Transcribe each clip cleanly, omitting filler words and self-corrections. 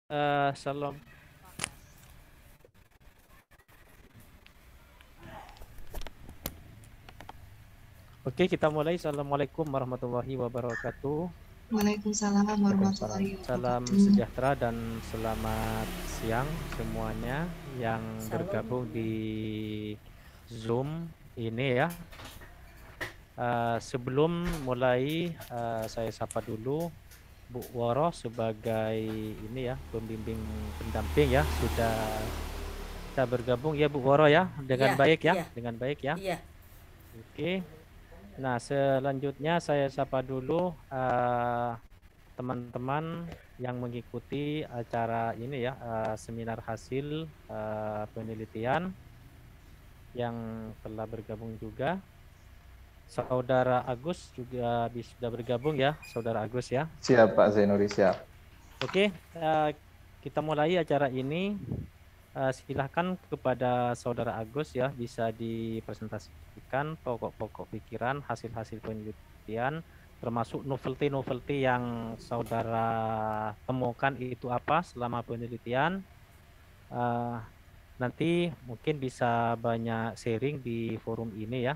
Salam. Oke, kita mulai. Assalamualaikum warahmatullahi wabarakatuh. Waalaikumsalam Waalaikumsalam. warahmatullahi Salam wabarakatuh. sejahtera dan selamat siang semuanya yang Salam. bergabung di Zoom ini ya. Sebelum mulai, saya sapa dulu Bu Woro sebagai ini ya, pembimbing pendamping ya, sudah kita bergabung ya Bu Woro ya, dengan Iya, baik ya, iya, dengan baik ya. iya. Oke. Nah, selanjutnya saya sapa dulu teman-teman yang mengikuti acara ini ya, seminar hasil penelitian yang telah bergabung juga. Saudara Agus juga sudah bergabung ya, Saudara Agus ya. Siap Pak Zainuri, siap. Oke, kita mulai acara ini. Silahkan kepada Saudara Agus ya, bisa dipresentasikan pokok-pokok pikiran, hasil-hasil penelitian, termasuk novelty-novelty yang Saudara temukan itu apa selama penelitian. Nanti mungkin bisa banyak sharing di forum ini ya.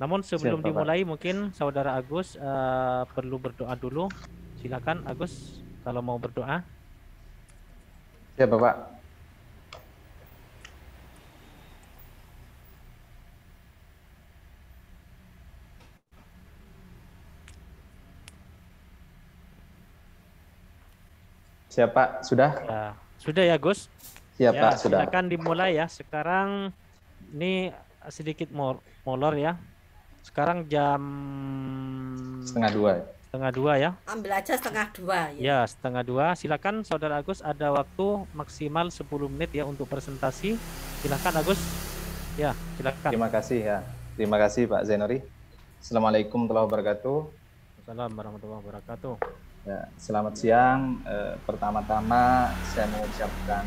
Namun sebelum Siap, Pak. dimulai mungkin Saudara Agus perlu berdoa dulu. Silakan Agus kalau mau berdoa. Siap Bapak. Siap Pak, sudah? Ya, sudah ya Gus? Siap Ya, Pak, sudah. silakan dimulai ya. Sekarang ini sedikit molor ya. Sekarang jam Setengah dua. setengah dua ya. Ambil aja setengah dua ya. Ya, setengah dua. Silakan Saudara Agus, ada waktu maksimal 10 menit ya untuk presentasi. Silakan Agus. Ya, silakan. Terima kasih ya. Terima kasih Pak Zainuri. Assalamualaikum warahmatullahi wabarakatuh. Assalamualaikum warahmatullahi wabarakatuh. Ya, selamat siang. Pertama-tama saya mengucapkan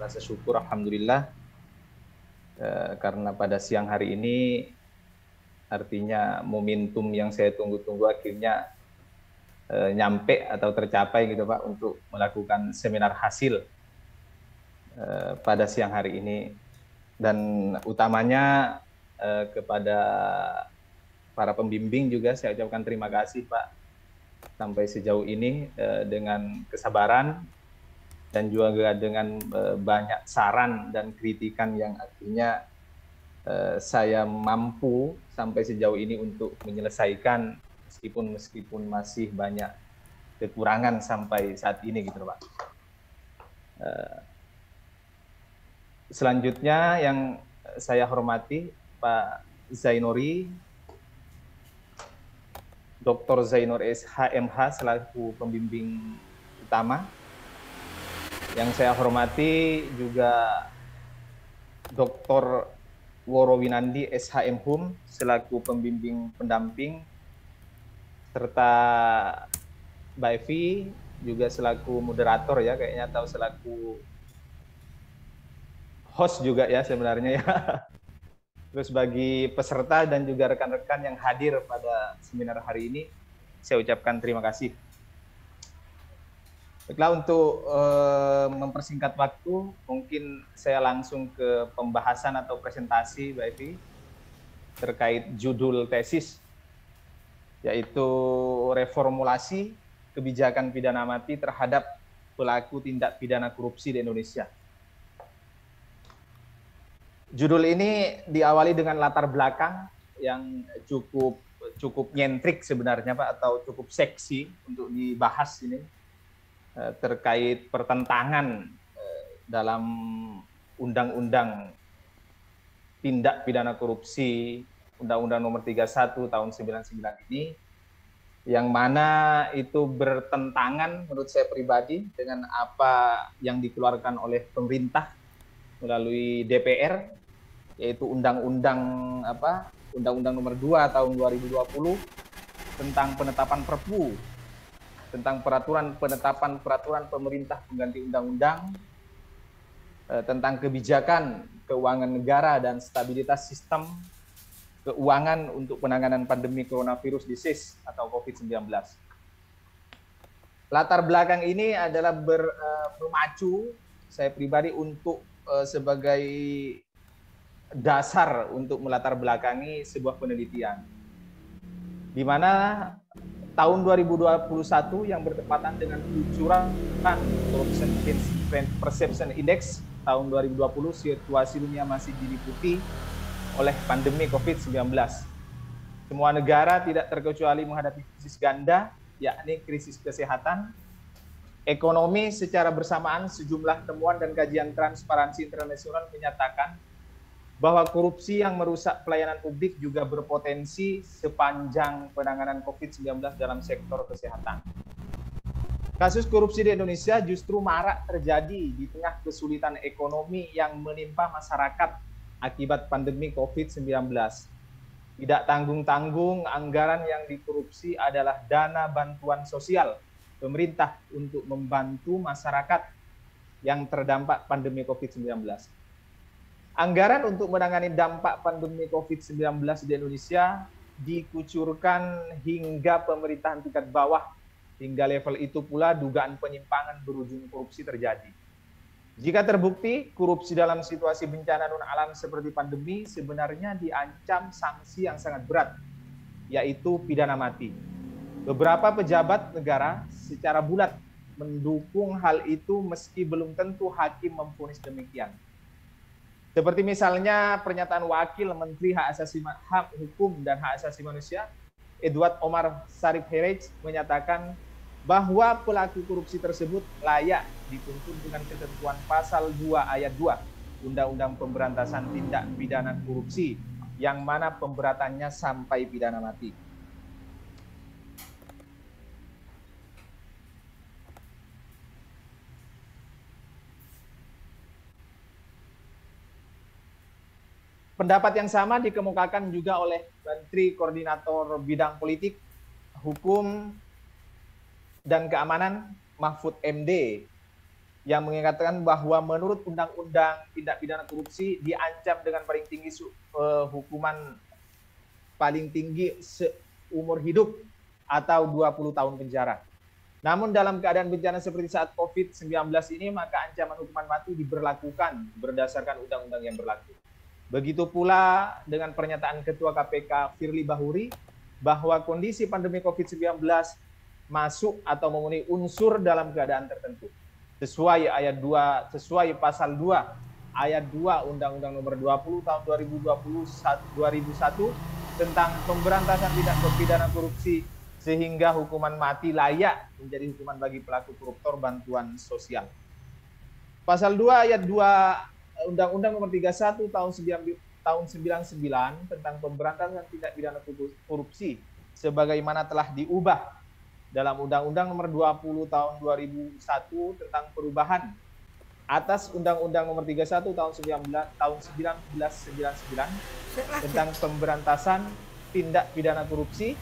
rasa syukur alhamdulillah karena pada siang hari ini artinya momentum yang saya tunggu-tunggu akhirnya nyampe atau tercapai gitu Pak untuk melakukan seminar hasil pada siang hari ini, dan utamanya kepada para pembimbing juga saya ucapkan terima kasih Pak sampai sejauh ini dengan kesabaran dan juga dengan banyak saran dan kritikan yang akhirnya saya mampu sampai sejauh ini untuk menyelesaikan meskipun masih banyak kekurangan sampai saat ini gitu Pak. Selanjutnya yang saya hormati Pak Zainuri, Dr. Zainur SHMH selaku pembimbing utama. Yang saya hormati juga Dr. Woro Winandi SHM Hum selaku pembimbing pendamping, serta Mbak Evi juga selaku moderator ya kayaknya, atau selaku host juga ya sebenarnya ya. Terus bagi peserta dan juga rekan-rekan yang hadir pada seminar hari ini, saya ucapkan terima kasih. Baiklah, untuk mempersingkat waktu, mungkin saya langsung ke pembahasan atau presentasi, Mbak Evi, terkait judul tesis, yaitu reformulasi kebijakan pidana mati terhadap pelaku tindak pidana korupsi di Indonesia. Judul ini diawali dengan latar belakang yang cukup nyentrik sebenarnya Pak, atau cukup seksi untuk dibahas ini, terkait pertentangan dalam Undang-Undang Tindak Pidana Korupsi Undang-Undang Nomor 31 Tahun 99 ini, yang mana itu bertentangan menurut saya pribadi dengan apa yang dikeluarkan oleh pemerintah melalui DPR, yaitu Undang-Undang Nomor 2 Tahun 2020 tentang penetapan Perpu, tentang penetapan peraturan pemerintah pengganti undang-undang tentang kebijakan keuangan negara dan stabilitas sistem keuangan untuk penanganan pandemi coronavirus disease atau COVID-19. latar belakang ini adalah memacu saya pribadi untuk sebagai dasar untuk melatar belakangi sebuah penelitian, di mana tahun 2021 yang bertepatan dengan peluncuran Corruption Perception Index tahun 2020, situasi dunia masih diliputi oleh pandemi COVID-19. Semua negara tidak terkecuali menghadapi krisis ganda, yakni krisis kesehatan, ekonomi. Secara bersamaan, sejumlah temuan dan kajian Transparansi Internasional menyatakan bahwa korupsi yang merusak pelayanan publik juga berpotensi sepanjang penanganan COVID-19 dalam sektor kesehatan. Kasus korupsi di Indonesia justru marak terjadi di tengah kesulitan ekonomi yang menimpa masyarakat akibat pandemi COVID-19. Tidak tanggung-tanggung, anggaran yang dikorupsi adalah dana bantuan sosial pemerintah untuk membantu masyarakat yang terdampak pandemi COVID-19. Anggaran untuk menangani dampak pandemi COVID-19 di Indonesia dikucurkan hingga pemerintahan tingkat bawah. Hingga level itu pula dugaan penyimpangan berujung korupsi terjadi. Jika terbukti korupsi dalam situasi bencana non-alam seperti pandemi, sebenarnya diancam sanksi yang sangat berat, yaitu pidana mati. Beberapa pejabat negara secara bulat mendukung hal itu meski belum tentu hakim memvonis demikian. Seperti misalnya pernyataan Wakil Menteri Hak Hukum dan Hak Asasi Manusia, Edward Omar Sharif Herej, menyatakan bahwa pelaku korupsi tersebut layak dituntut dengan ketentuan pasal 2 ayat 2 Undang-Undang Pemberantasan Tindak Pidana Korupsi, yang mana pemberatannya sampai pidana mati. Pendapat yang sama dikemukakan juga oleh Menteri Koordinator Bidang Politik, Hukum, dan Keamanan Mahfud MD, yang mengingatkan bahwa menurut Undang-Undang Tindak Pidana Korupsi diancam dengan paling tinggi hukuman paling tinggi seumur hidup atau 20 tahun penjara. Namun dalam keadaan bencana seperti saat COVID-19 ini, maka ancaman hukuman mati diberlakukan berdasarkan undang-undang yang berlaku. Begitu pula dengan pernyataan Ketua KPK Firly Bahuri bahwa kondisi pandemi COVID-19 masuk atau memenuhi unsur dalam keadaan tertentu. Sesuai pasal 2 ayat 2 Undang-Undang Nomor 20 tahun 2001 tentang pemberantasan tindak pidana korupsi, sehingga hukuman mati layak menjadi hukuman bagi pelaku koruptor bantuan sosial. Pasal 2 ayat 2 Undang-Undang Nomor 31 tahun 99 tentang pemberantasan tindak pidana korupsi sebagaimana telah diubah dalam Undang-Undang Nomor 20 tahun 2001 tentang perubahan atas Undang-Undang Nomor 31 tahun 1999 tentang pemberantasan tindak pidana korupsi,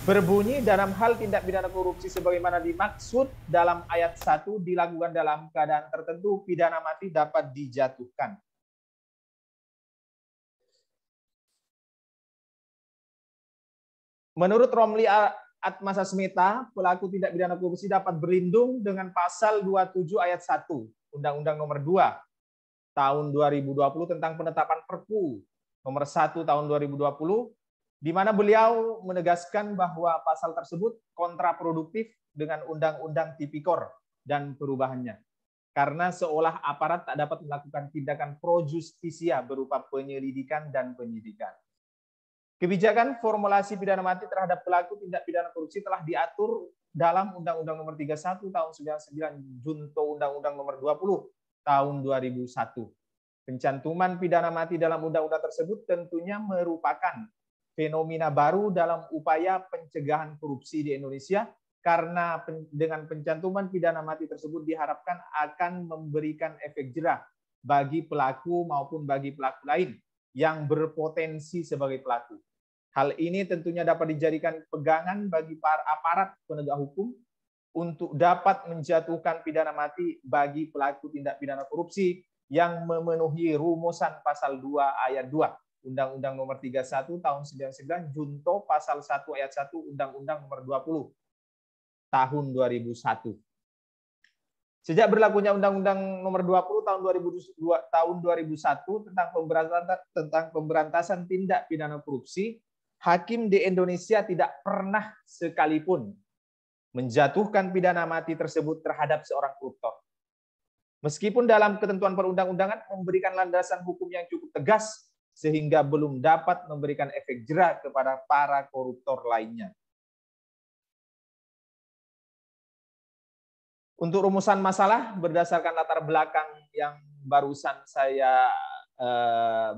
berbunyi dalam hal tindak pidana korupsi sebagaimana dimaksud dalam ayat 1 dilakukan dalam keadaan tertentu, pidana mati dapat dijatuhkan. Menurut Romli Atmasasmita, pelaku tindak pidana korupsi dapat berlindung dengan pasal 27 ayat 1 Undang-Undang Nomor 2 tahun 2020 tentang penetapan Perpu Nomor 1 tahun 2020, di mana beliau menegaskan bahwa pasal tersebut kontraproduktif dengan Undang-Undang Tipikor dan perubahannya, karena seolah aparat tak dapat melakukan tindakan pro justisia berupa penyelidikan dan penyidikan. Kebijakan formulasi pidana mati terhadap pelaku tindak pidana korupsi telah diatur dalam Undang-Undang Nomor 31 tahun 99 junto Undang-Undang Nomor 20 tahun 2001. Pencantuman pidana mati dalam undang-undang tersebut tentunya merupakan fenomena baru dalam upaya pencegahan korupsi di Indonesia, karena dengan pencantuman pidana mati tersebut diharapkan akan memberikan efek jerah bagi pelaku maupun bagi pelaku lain yang berpotensi sebagai pelaku. Hal ini tentunya dapat dijadikan pegangan bagi para aparat penegak hukum untuk dapat menjatuhkan pidana mati bagi pelaku tindak pidana korupsi yang memenuhi rumusan pasal 2 ayat 2 Undang-Undang Nomor 31 tahun 99 junto pasal 1 ayat 1 Undang-Undang Nomor 20 tahun 2001. Sejak berlakunya Undang-Undang Nomor 20 tahun 2001 tentang pemberantasan tindak pidana korupsi, hakim di Indonesia tidak pernah sekalipun menjatuhkan pidana mati tersebut terhadap seorang koruptor. Meskipun dalam ketentuan perundang-undangan memberikan landasan hukum yang cukup tegas sehingga belum dapat memberikan efek jera kepada para koruptor lainnya. Untuk rumusan masalah berdasarkan latar belakang yang barusan saya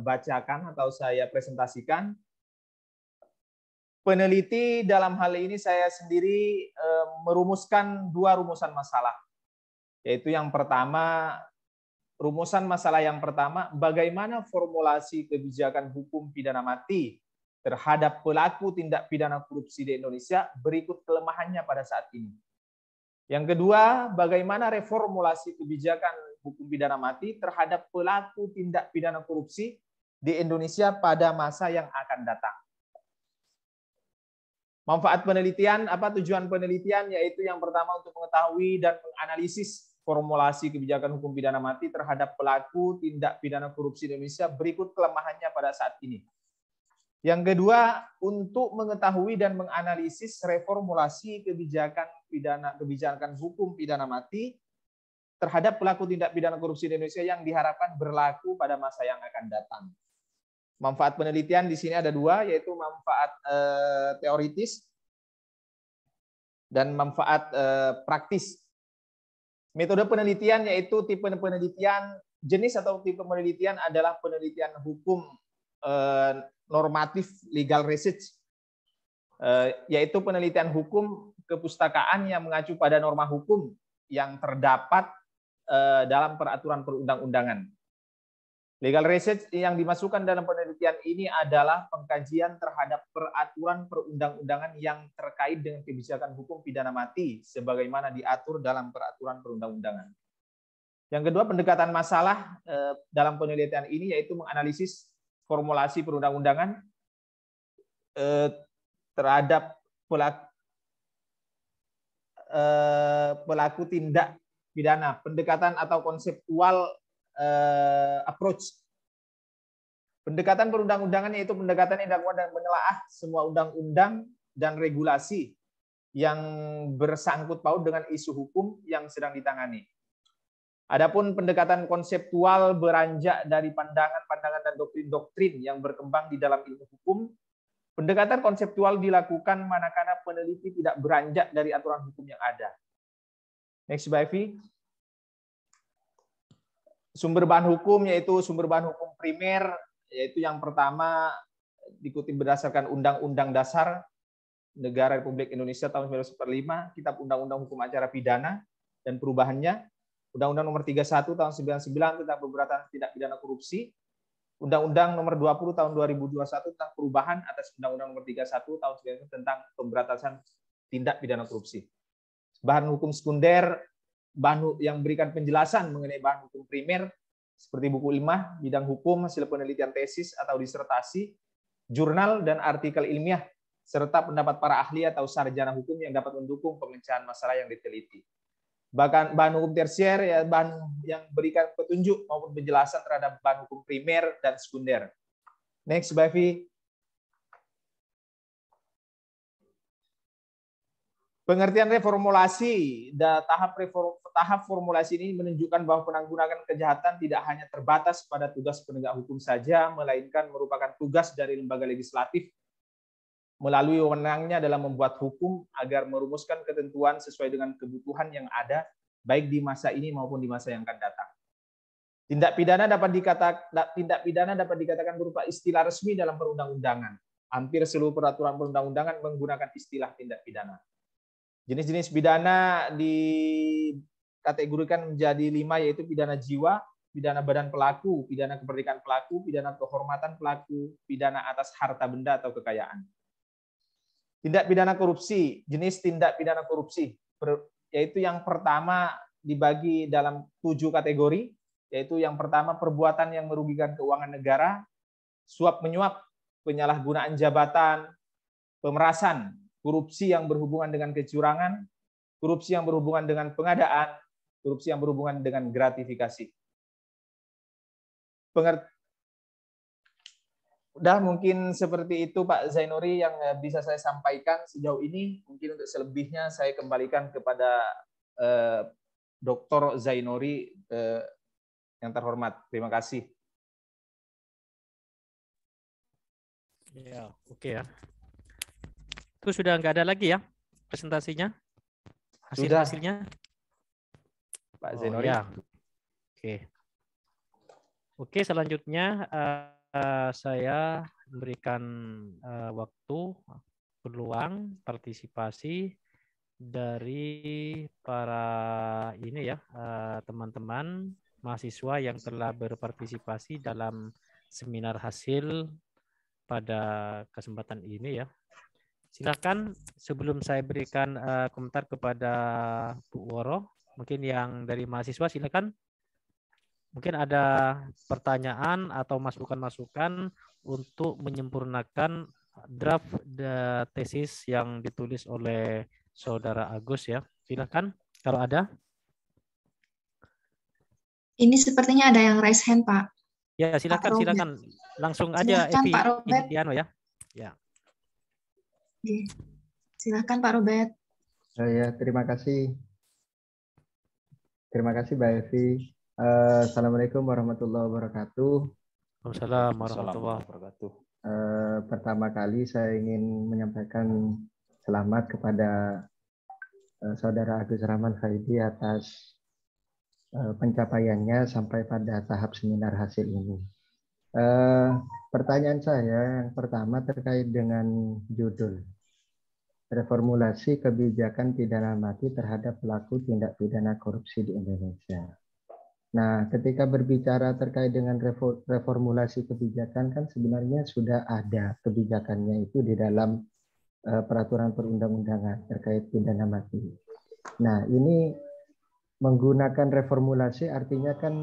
bacakan atau saya presentasikan, peneliti dalam hal ini saya sendiri merumuskan 2 rumusan masalah. Yaitu yang pertama, rumusan masalah yang pertama, bagaimana formulasi kebijakan hukum pidana mati terhadap pelaku tindak pidana korupsi di Indonesia berikut kelemahannya pada saat ini. Yang kedua, bagaimana reformulasi kebijakan hukum pidana mati terhadap pelaku tindak pidana korupsi di Indonesia pada masa yang akan datang. Manfaat penelitian, apa tujuan penelitian? Yaitu yang pertama untuk mengetahui dan menganalisis formulasi kebijakan hukum pidana mati terhadap pelaku tindak pidana korupsi di Indonesia berikut kelemahannya pada saat ini. Yang kedua, untuk mengetahui dan menganalisis reformulasi kebijakan hukum pidana mati terhadap pelaku tindak pidana korupsi di Indonesia yang diharapkan berlaku pada masa yang akan datang. Manfaat penelitian di sini ada 2, yaitu manfaat teoritis dan manfaat praktis. Metode penelitian yaitu tipe penelitian, jenis atau tipe penelitian adalah penelitian hukum normatif legal research, yaitu penelitian hukum kepustakaan yang mengacu pada norma hukum yang terdapat dalam peraturan perundang-undangan. Legal research yang dimasukkan dalam penelitian ini adalah pengkajian terhadap peraturan perundang-undangan yang terkait dengan kebijakan hukum pidana mati sebagaimana diatur dalam peraturan perundang-undangan. Yang kedua, pendekatan masalah dalam penelitian ini yaitu menganalisis formulasi perundang-undangan terhadap pelaku tindak pidana, pendekatan atau konseptual approach. Pendekatan perundang-undangan yaitu pendekatan yang dilakukan dan menelaah semua undang-undang dan regulasi yang bersangkut paut dengan isu hukum yang sedang ditangani. Adapun pendekatan konseptual beranjak dari pandangan-pandangan dan doktrin-doktrin yang berkembang di dalam ilmu hukum. Pendekatan konseptual dilakukan manakala peneliti tidak beranjak dari aturan hukum yang ada. Next, Mbak Evi. Sumber bahan hukum yaitu sumber bahan hukum primer, yaitu yang pertama dikutip berdasarkan Undang-Undang Dasar Negara Republik Indonesia tahun 1945, Kitab Undang-Undang Hukum Acara Pidana dan perubahannya, Undang-Undang Nomor 31 tahun 99 tentang pemberantasan tindak pidana korupsi, Undang-Undang Nomor 20 tahun 2021 tentang perubahan atas Undang-Undang Nomor 31 tahun 1999 tentang pemberantasan tindak pidana korupsi. Bahan hukum sekunder, bahan yang berikan penjelasan mengenai bahan hukum primer seperti buku ilmiah, bidang hukum, hasil penelitian tesis atau disertasi, jurnal dan artikel ilmiah, serta pendapat para ahli atau sarjana hukum yang dapat mendukung pemecahan masalah yang diteliti. Bahkan bahan hukum tersier, ya, bahan yang berikan petunjuk maupun penjelasan terhadap bahan hukum primer dan sekunder. Next, Mbak Evi. Pengertian reformulasi, tahap formulasi ini menunjukkan bahwa penanggulangan kejahatan tidak hanya terbatas pada tugas penegak hukum saja, melainkan merupakan tugas dari lembaga legislatif melalui wewenangnya dalam membuat hukum agar merumuskan ketentuan sesuai dengan kebutuhan yang ada, baik di masa ini maupun di masa yang akan datang. Tindak pidana dapat dikatakan berupa istilah resmi dalam perundang-undangan. Hampir seluruh peraturan perundang-undangan menggunakan istilah tindak pidana. Jenis-jenis pidana dikategorikan menjadi 5, yaitu pidana jiwa, pidana badan pelaku, pidana kemerdekaan pelaku, pidana kehormatan pelaku, pidana atas harta benda atau kekayaan. Tindak pidana korupsi, jenis tindak pidana korupsi, yaitu yang pertama dibagi dalam 7 kategori, yaitu yang pertama perbuatan yang merugikan keuangan negara, suap menyuap, penyalahgunaan jabatan, pemerasan, korupsi yang berhubungan dengan kecurangan, korupsi yang berhubungan dengan pengadaan, korupsi yang berhubungan dengan gratifikasi. Udah mungkin seperti itu Pak Zainuri yang bisa saya sampaikan sejauh ini. Mungkin untuk selebihnya saya kembalikan kepada Dr. Zainuri yang terhormat. Terima kasih. Ya, oke ya. Itu sudah nggak ada lagi ya presentasinya? Hasil-hasilnya? Pak Oh Zainuri. ya. Oke. Oke, selanjutnya saya memberikan waktu peluang partisipasi dari para ini ya teman-teman mahasiswa yang telah berpartisipasi dalam seminar hasil pada kesempatan ini ya. Silakan sebelum saya berikan komentar kepada Bu Woro, mungkin yang dari mahasiswa silakan. Mungkin ada pertanyaan atau masukan-masukan untuk menyempurnakan draft tesis yang ditulis oleh Saudara Agus ya. Silakan kalau ada. Ini sepertinya ada yang raise hand, Pak. Ya, silakan, silakan. Langsung aja Silakan, Evi Pak Robert. Indiano ya. Ya. Silakan Pak Robert. Ya, terima kasih. Terima kasih Mbak Evi. Assalamualaikum warahmatullahi wabarakatuh. Waalaikumsalam warahmatullahi wabarakatuh. Pertama kali saya ingin menyampaikan selamat kepada Saudara Agus Rahman Faidi atas pencapaiannya sampai pada tahap seminar hasil ini. Pertanyaan saya yang pertama terkait dengan judul reformulasi kebijakan pidana mati terhadap pelaku tindak pidana korupsi di Indonesia. Nah, ketika berbicara terkait dengan reformulasi kebijakan kan sebenarnya sudah ada kebijakannya itu di dalam peraturan perundang-undangan terkait pidana mati. Nah, ini menggunakan reformulasi artinya kan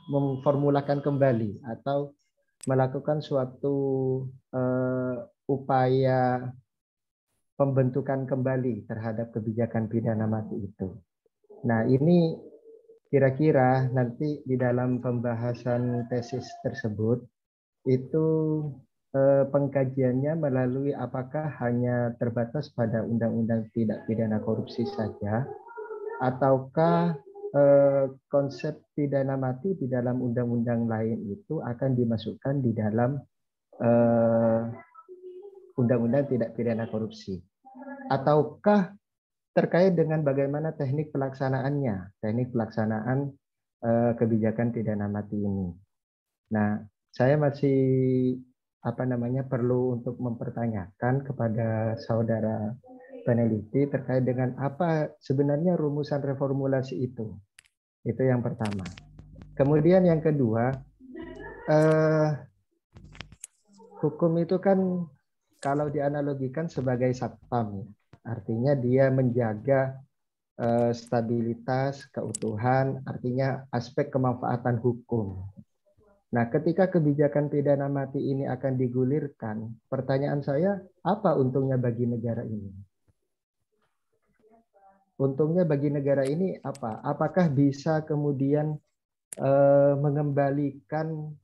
memformulakan kembali atau melakukan suatu upaya pembentukan kembali terhadap kebijakan pidana mati itu. Nah, ini kira-kira nanti di dalam pembahasan tesis tersebut itu pengkajiannya melalui apakah hanya terbatas pada undang-undang tindak pidana korupsi saja ataukah konsep pidana mati di dalam undang-undang lain itu akan dimasukkan di dalam undang-undang tindak pidana korupsi, ataukah terkait dengan bagaimana teknik pelaksanaan kebijakan pidana mati ini. Nah, saya masih perlu untuk mempertanyakan kepada saudara peneliti terkait dengan apa sebenarnya rumusan reformulasi itu. Itu yang pertama. Kemudian yang kedua, hukum itu kan kalau dianalogikan sebagai satpam, artinya dia menjaga stabilitas, keutuhan, artinya aspek kemanfaatan hukum. Nah, ketika kebijakan pidana mati ini akan digulirkan, pertanyaan saya, apa untungnya bagi negara ini? Untungnya bagi negara ini apa? Apakah bisa kemudian mengembalikan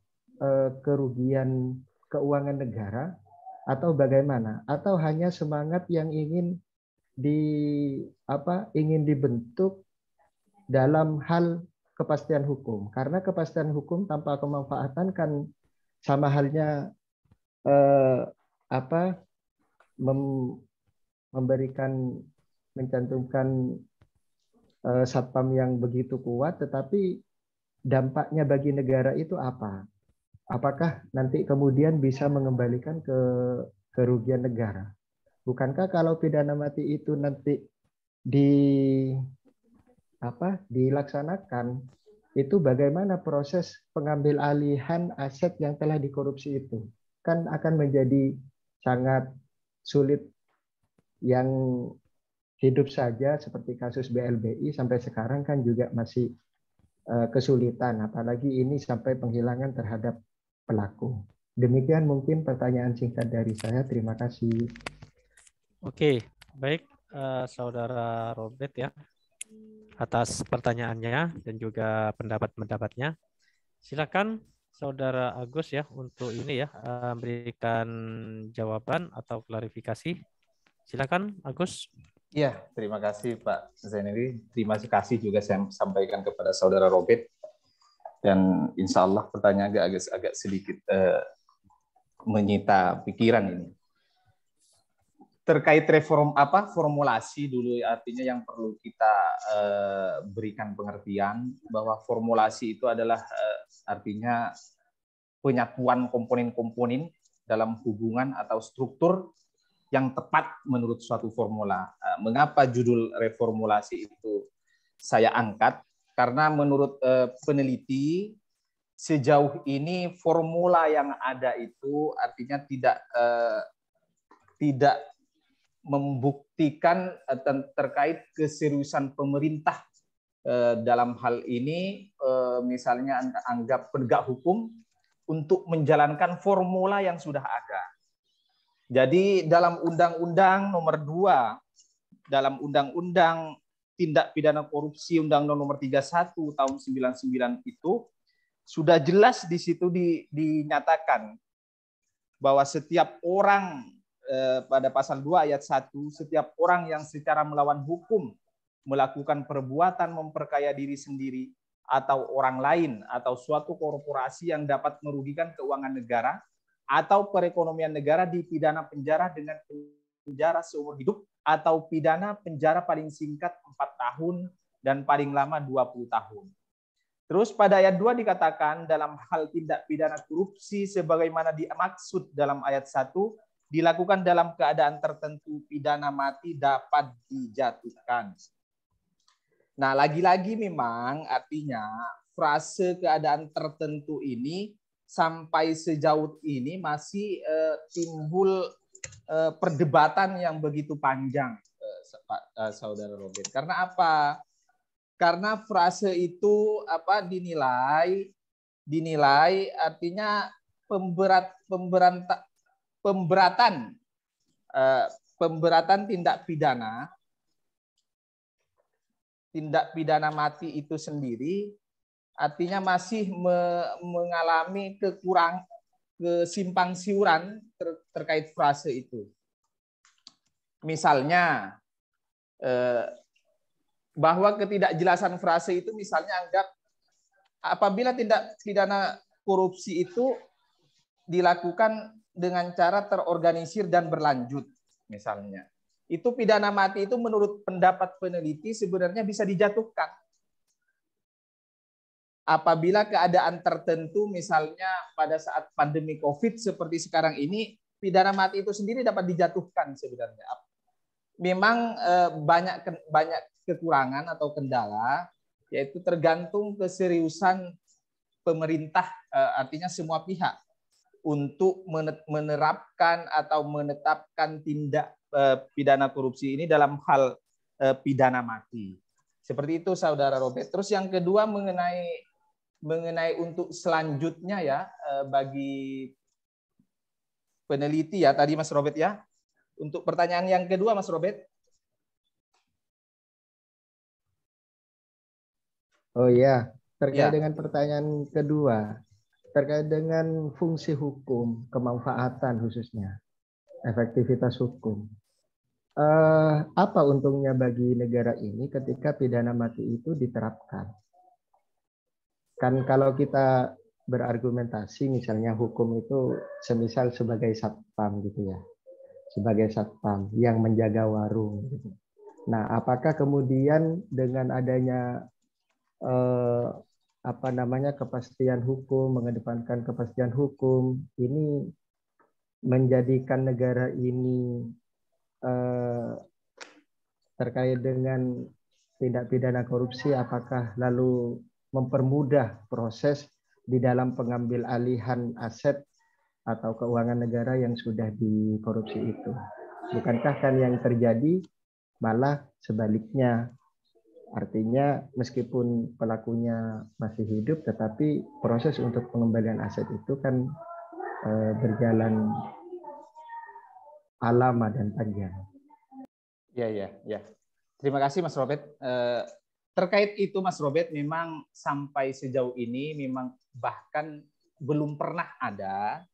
kerugian keuangan negara atau bagaimana? Atau hanya semangat yang ingin dibentuk dalam hal kepastian hukum? Karena kepastian hukum tanpa kemanfaatan kan sama halnya mencantumkan satpam yang begitu kuat, tetapi dampaknya bagi negara itu apa? Apakah nanti kemudian bisa mengembalikan ke kerugian negara? Bukankah kalau pidana mati itu nanti dilaksanakan, itu bagaimana proses pengambil alihan aset yang telah dikorupsi itu? Kan akan menjadi sangat sulit. Yang hidup saja seperti kasus BLBI sampai sekarang kan juga masih kesulitan, apalagi ini sampai penghilangan terhadap pelaku. Demikian mungkin pertanyaan singkat dari saya. Terima kasih. Oke, baik Saudara Robert ya atas pertanyaannya dan juga pendapat-pendapatnya. Silakan Saudara Agus ya untuk ini ya berikan jawaban atau klarifikasi. Silakan Agus. Iya, terima kasih Pak Zainuri. Terima kasih juga saya sampaikan kepada Saudara Robert. Dan insya Allah pertanyaan agak sedikit menyita pikiran ini. Terkait formulasi dulu, artinya yang perlu kita berikan pengertian bahwa formulasi itu adalah artinya penyatuan komponen-komponen dalam hubungan atau struktur yang tepat menurut suatu formula. Mengapa judul reformulasi itu saya angkat? Karena menurut peneliti sejauh ini formula yang ada itu artinya tidak membuktikan terkait keseriusan pemerintah dalam hal ini, misalnya anggap penegak hukum untuk menjalankan formula yang sudah ada. Jadi dalam Undang-Undang Nomor 2, dalam Undang-Undang Tindak Pidana Korupsi Undang-Undang Nomor 31 tahun 99 itu sudah jelas di situ dinyatakan bahwa setiap orang pada pasal 2 ayat 1, setiap orang yang secara melawan hukum melakukan perbuatan memperkaya diri sendiri atau orang lain atau suatu korporasi yang dapat merugikan keuangan negara atau perekonomian negara dipidana penjara dengan penjara seumur hidup atau pidana penjara paling singkat 4 tahun dan paling lama 20 tahun. Terus pada ayat 2 dikatakan dalam hal tindak pidana korupsi sebagaimana dimaksud dalam ayat 1 dilakukan dalam keadaan tertentu pidana mati dapat dijatuhkan. Nah, lagi-lagi memang artinya frase keadaan tertentu ini sampai sejauh ini masih timbul perdebatan yang begitu panjang, Saudara Robert. Karena apa? Karena frase itu dinilai artinya pemberatan tindak pidana mati itu sendiri artinya masih mengalami kesimpang siuran terkait frase itu. Misalnya bahwa ketidakjelasan frase itu misalnya anggap apabila tindak pidana korupsi itu dilakukan dengan cara terorganisir dan berlanjut misalnya. Itu pidana mati itu menurut pendapat peneliti sebenarnya bisa dijatuhkan. Apabila keadaan tertentu misalnya pada saat pandemi Covid seperti sekarang ini, pidana mati itu sendiri dapat dijatuhkan sebenarnya. Memang banyak kekurangan atau kendala, yaitu tergantung keseriusan pemerintah, artinya semua pihak, untuk menerapkan atau menetapkan tindak pidana korupsi ini dalam hal pidana mati. Seperti itu, Saudara Robert. Terus yang kedua mengenai untuk selanjutnya ya bagi peneliti ya tadi Mas Robert ya. Untuk pertanyaan yang kedua Mas Robert. Oh iya, terkait dengan pertanyaan kedua, terkait dengan fungsi hukum, kemanfaatan khususnya, efektivitas hukum. Apa untungnya bagi negara ini ketika pidana mati itu diterapkan? Kan kalau kita berargumentasi misalnya hukum itu semisal sebagai satpam gitu ya, sebagai satpam yang menjaga warung gitu. Nah, apakah kemudian dengan adanya kepastian hukum, mengedepankan kepastian hukum ini menjadikan negara ini terkait dengan tindak pidana korupsi, apakah lalu mempermudah proses di dalam pengambil alihan aset atau keuangan negara yang sudah dikorupsi itu? Bukankah kan yang terjadi malah sebaliknya? Artinya meskipun pelakunya masih hidup, tetapi proses untuk pengembalian aset itu kan berjalan lama dan panjang. Ya. Terima kasih Mas Robert. Terkait itu Mas Robert, memang sampai sejauh ini memang bahkan belum pernah ada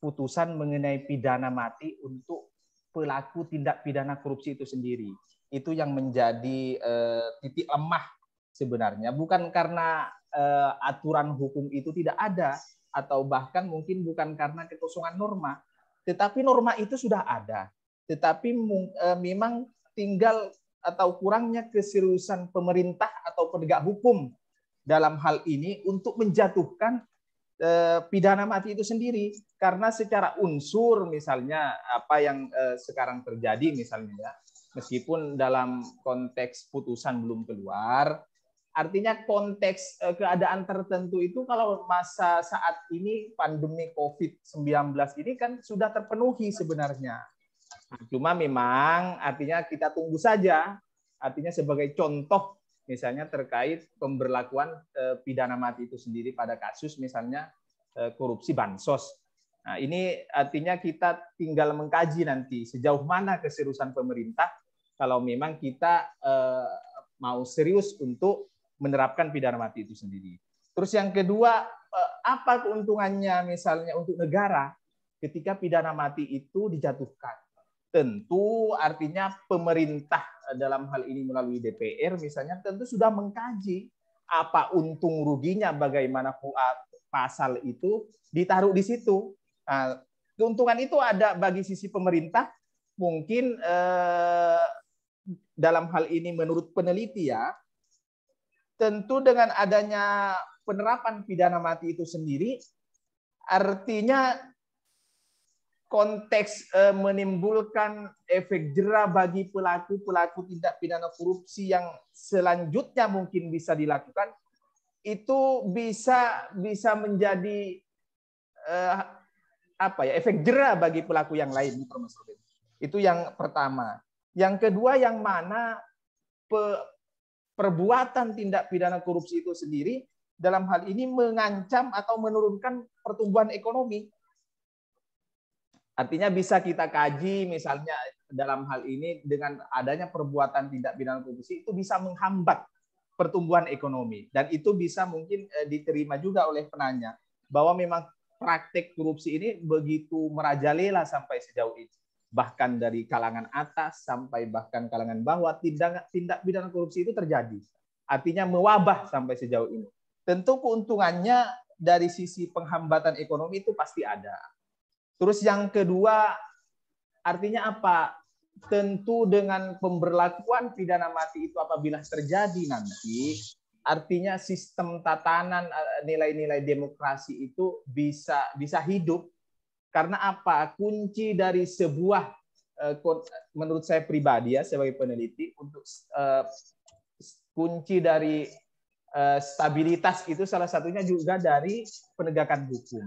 putusan mengenai pidana mati untuk pelaku tindak pidana korupsi itu sendiri. Itu yang menjadi titik lemah sebenarnya. Bukan karena aturan hukum itu tidak ada, atau bahkan mungkin bukan karena kekosongan norma, tetapi norma itu sudah ada. Tetapi memang tinggal atau kurangnya keseriusan pemerintah atau penegak hukum dalam hal ini untuk menjatuhkan pidana mati itu sendiri. Karena secara unsur misalnya apa yang sekarang terjadi misalnya ya, meskipun dalam konteks putusan belum keluar, artinya konteks keadaan tertentu itu kalau masa saat ini pandemi COVID-19 ini kan sudah terpenuhi sebenarnya. Cuma memang artinya kita tunggu saja, artinya sebagai contoh misalnya terkait pemberlakuan pidana mati itu sendiri pada kasus misalnya korupsi bansos. Nah, ini artinya kita tinggal mengkaji nanti sejauh mana keseriusan pemerintah kalau memang kita mau serius untuk menerapkan pidana mati itu sendiri. Terus yang kedua, apa keuntungannya misalnya untuk negara ketika pidana mati itu dijatuhkan? Tentu artinya pemerintah dalam hal ini melalui DPR misalnya tentu sudah mengkaji apa untung ruginya, bagaimana pasal itu ditaruh di situ. Nah, keuntungan itu ada bagi sisi pemerintah mungkin dalam hal ini menurut peneliti ya, tentu dengan adanya penerapan pidana mati itu sendiri artinya konteks menimbulkan efek jera bagi pelaku tindak pidana korupsi yang selanjutnya mungkin bisa dilakukan, itu bisa menjadi efek jera bagi pelaku yang lain. Itu yang pertama. Yang kedua, yang mana perbuatan tindak pidana korupsi itu sendiri dalam hal ini mengancam atau menurunkan pertumbuhan ekonomi. Artinya bisa kita kaji misalnya dalam hal ini dengan adanya perbuatan tindak pidana korupsi itu bisa menghambat pertumbuhan ekonomi, dan itu bisa mungkin diterima juga oleh penanya bahwa memang praktek korupsi ini begitu merajalela sampai sejauh ini, bahkan dari kalangan atas sampai bahkan kalangan bawah tindak pidana korupsi itu terjadi, artinya mewabah sampai sejauh ini. Tentu keuntungannya dari sisi penghambatan ekonomi itu pasti ada. Terus yang kedua, artinya apa? Tentu dengan pemberlakuan pidana mati itu apabila terjadi nanti, artinya sistem tatanan nilai-nilai demokrasi itu bisa hidup. Karena apa? Kunci dari sebuah, menurut saya pribadi ya sebagai peneliti, untuk kunci dari stabilitas itu salah satunya juga dari penegakan hukum.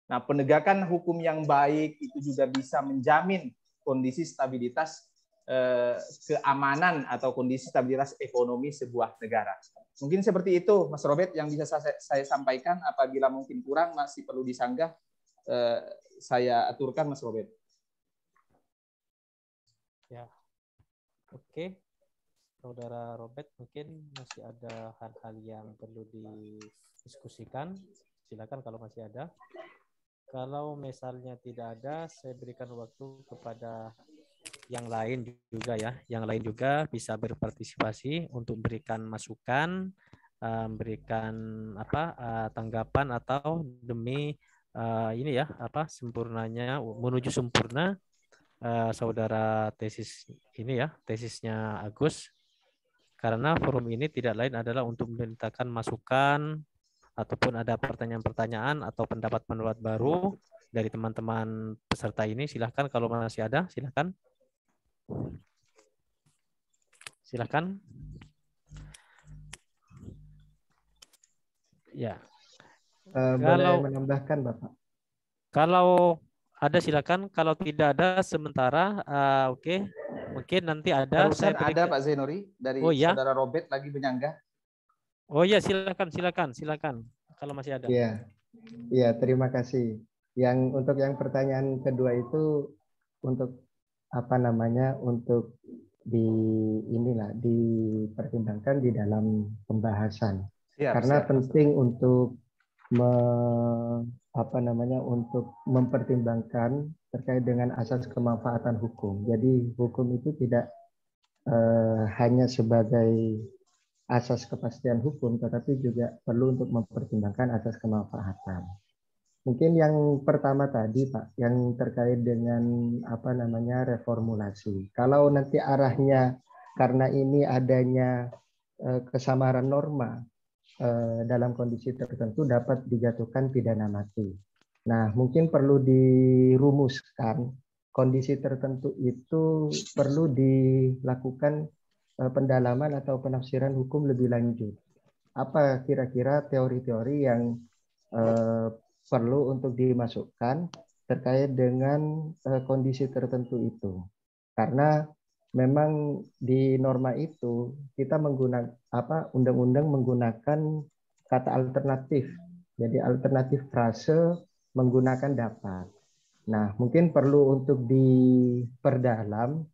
Nah, penegakan hukum yang baik itu juga bisa menjamin kondisi stabilitas keamanan atau kondisi stabilitas ekonomi sebuah negara. Mungkin seperti itu, Mas Robert, yang bisa saya sampaikan. Apabila mungkin kurang, masih perlu disanggah, saya aturkan, Mas Robert. Ya, oke. Saudara Robert, mungkin masih ada hal-hal yang perlu didiskusikan. Silakan kalau masih ada. Kalau misalnya tidak ada, saya berikan waktu kepada yang lain juga ya. Yang lain juga bisa berpartisipasi untuk berikan masukan, berikan tanggapan atau demi ini ya sempurnanya menuju sempurna saudara tesis ini ya, tesisnya Agus. Karena forum ini tidak lain adalah untuk memintakan masukan ataupun ada pertanyaan-pertanyaan atau pendapat-pendapat baru dari teman-teman peserta ini. Silahkan kalau masih ada, silahkan. Silahkan. Ya. Boleh menambahkan, Bapak? Kalau ada silakan, kalau tidak ada sementara, oke. Mungkin nanti ada. Barusan ada Pak Zainuri dari Saudara Robert lagi menyanggah. Oh iya, silakan kalau masih ada. Iya, terima kasih. Untuk yang pertanyaan kedua itu untuk untuk dipertimbangkan di dalam pembahasan. Siap, Karena siap, Mas. penting untuk untuk mempertimbangkan terkait dengan asas kemanfaatan hukum. Jadi hukum itu tidak hanya sebagai asas kepastian hukum, tetapi juga perlu untuk mempertimbangkan asas kemanfaatan. Mungkin yang pertama tadi, Pak, yang terkait dengan reformulasi. Kalau nanti arahnya karena ini adanya kesamaran norma dalam kondisi tertentu dapat dijatuhkan pidana mati. Nah, mungkin perlu dirumuskan kondisi tertentu itu perlu dilakukan pendalaman atau penafsiran hukum lebih lanjut. Apa kira-kira teori-teori yang perlu untuk dimasukkan terkait dengan kondisi tertentu itu? Karena memang di norma itu kita menggunakan undang-undang menggunakan kata alternatif. Jadi alternatif frase menggunakan dapat. Nah, mungkin perlu untuk diperdalam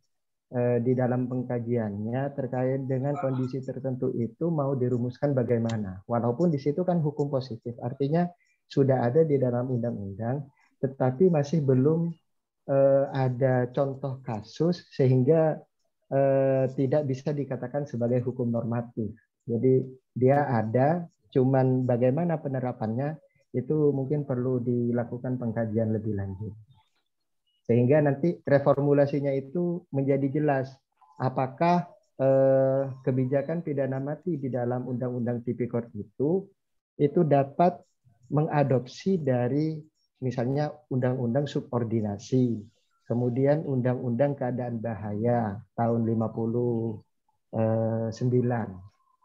di dalam pengkajiannya terkait dengan kondisi tertentu itu mau dirumuskan bagaimana. Walaupun di situ kan hukum positif, artinya sudah ada di dalam undang-undang, tetapi masih belum ada contoh kasus sehingga tidak bisa dikatakan sebagai hukum normatif. Jadi dia ada, cuman bagaimana penerapannya itu mungkin perlu dilakukan pengkajian lebih lanjut. Sehingga nanti reformulasinya itu menjadi jelas apakah kebijakan pidana mati di dalam Undang-Undang Tipikor itu dapat mengadopsi dari misalnya Undang-Undang Subordinasi, kemudian Undang-Undang Keadaan Bahaya tahun 59.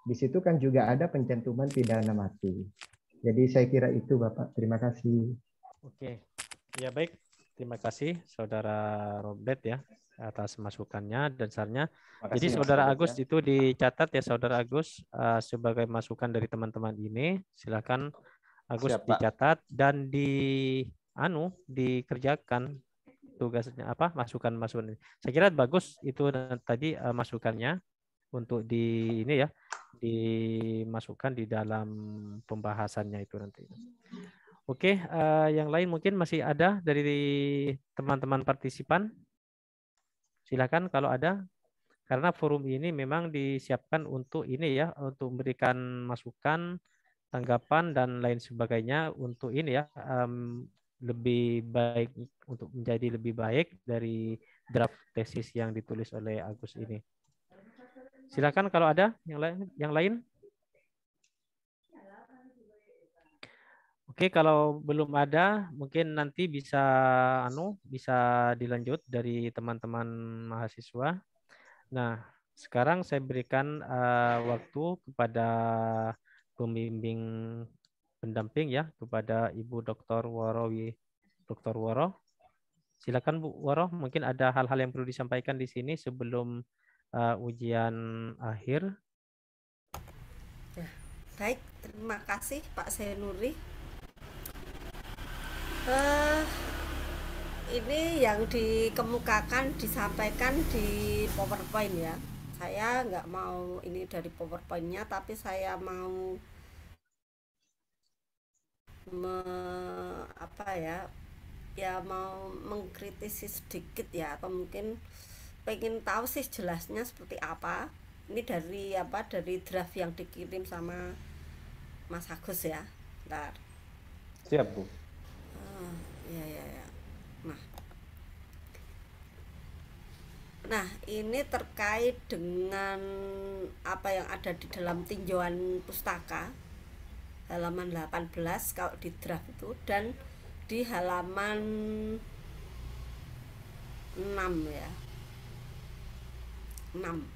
Di situ kan juga ada pencantuman pidana mati. Jadi saya kira itu, Bapak. Terima kasih. Oke, ya baik. Terima kasih Saudara Robert ya atas masukannya dan sarannya. Jadi Saudara Agus itu dicatat ya Saudara Agus sebagai masukan dari teman-teman ini. Silakan Agus Siap, Pak. dicatat dan dikerjakan tugasnya masukan-masukan ini. Saya kira bagus itu tadi masukannya untuk dimasukkan di dalam pembahasannya itu nanti. Oke, yang lain mungkin masih ada dari teman-teman partisipan. Silakan kalau ada. Karena forum ini memang disiapkan untuk untuk memberikan masukan, tanggapan dan lain sebagainya untuk lebih baik untuk menjadi lebih baik dari draft tesis yang ditulis oleh Agus ini. Silakan kalau ada yang lain. Oke, kalau belum ada, mungkin nanti bisa dilanjut dari teman-teman mahasiswa. Nah, sekarang saya berikan waktu kepada pembimbing pendamping ya, kepada Ibu Dr. Woro. Silakan Bu Woro, mungkin ada hal-hal yang perlu disampaikan di sini sebelum ujian akhir. Baik, terima kasih Pak Senuri. Ini yang dikemukakan disampaikan di PowerPoint ya. Saya nggak mau ini dari PowerPoint-nya, tapi saya mau mau mengkritisi sedikit ya, atau mungkin pengen tahu sih jelasnya seperti apa. Ini dari draft yang dikirim sama Mas Agus ya. Bentar. Siap, Bu. Ya. Nah, ini terkait dengan apa yang ada di dalam tinjauan pustaka halaman 18 kalau di draft itu, dan di halaman 6 ya. 6.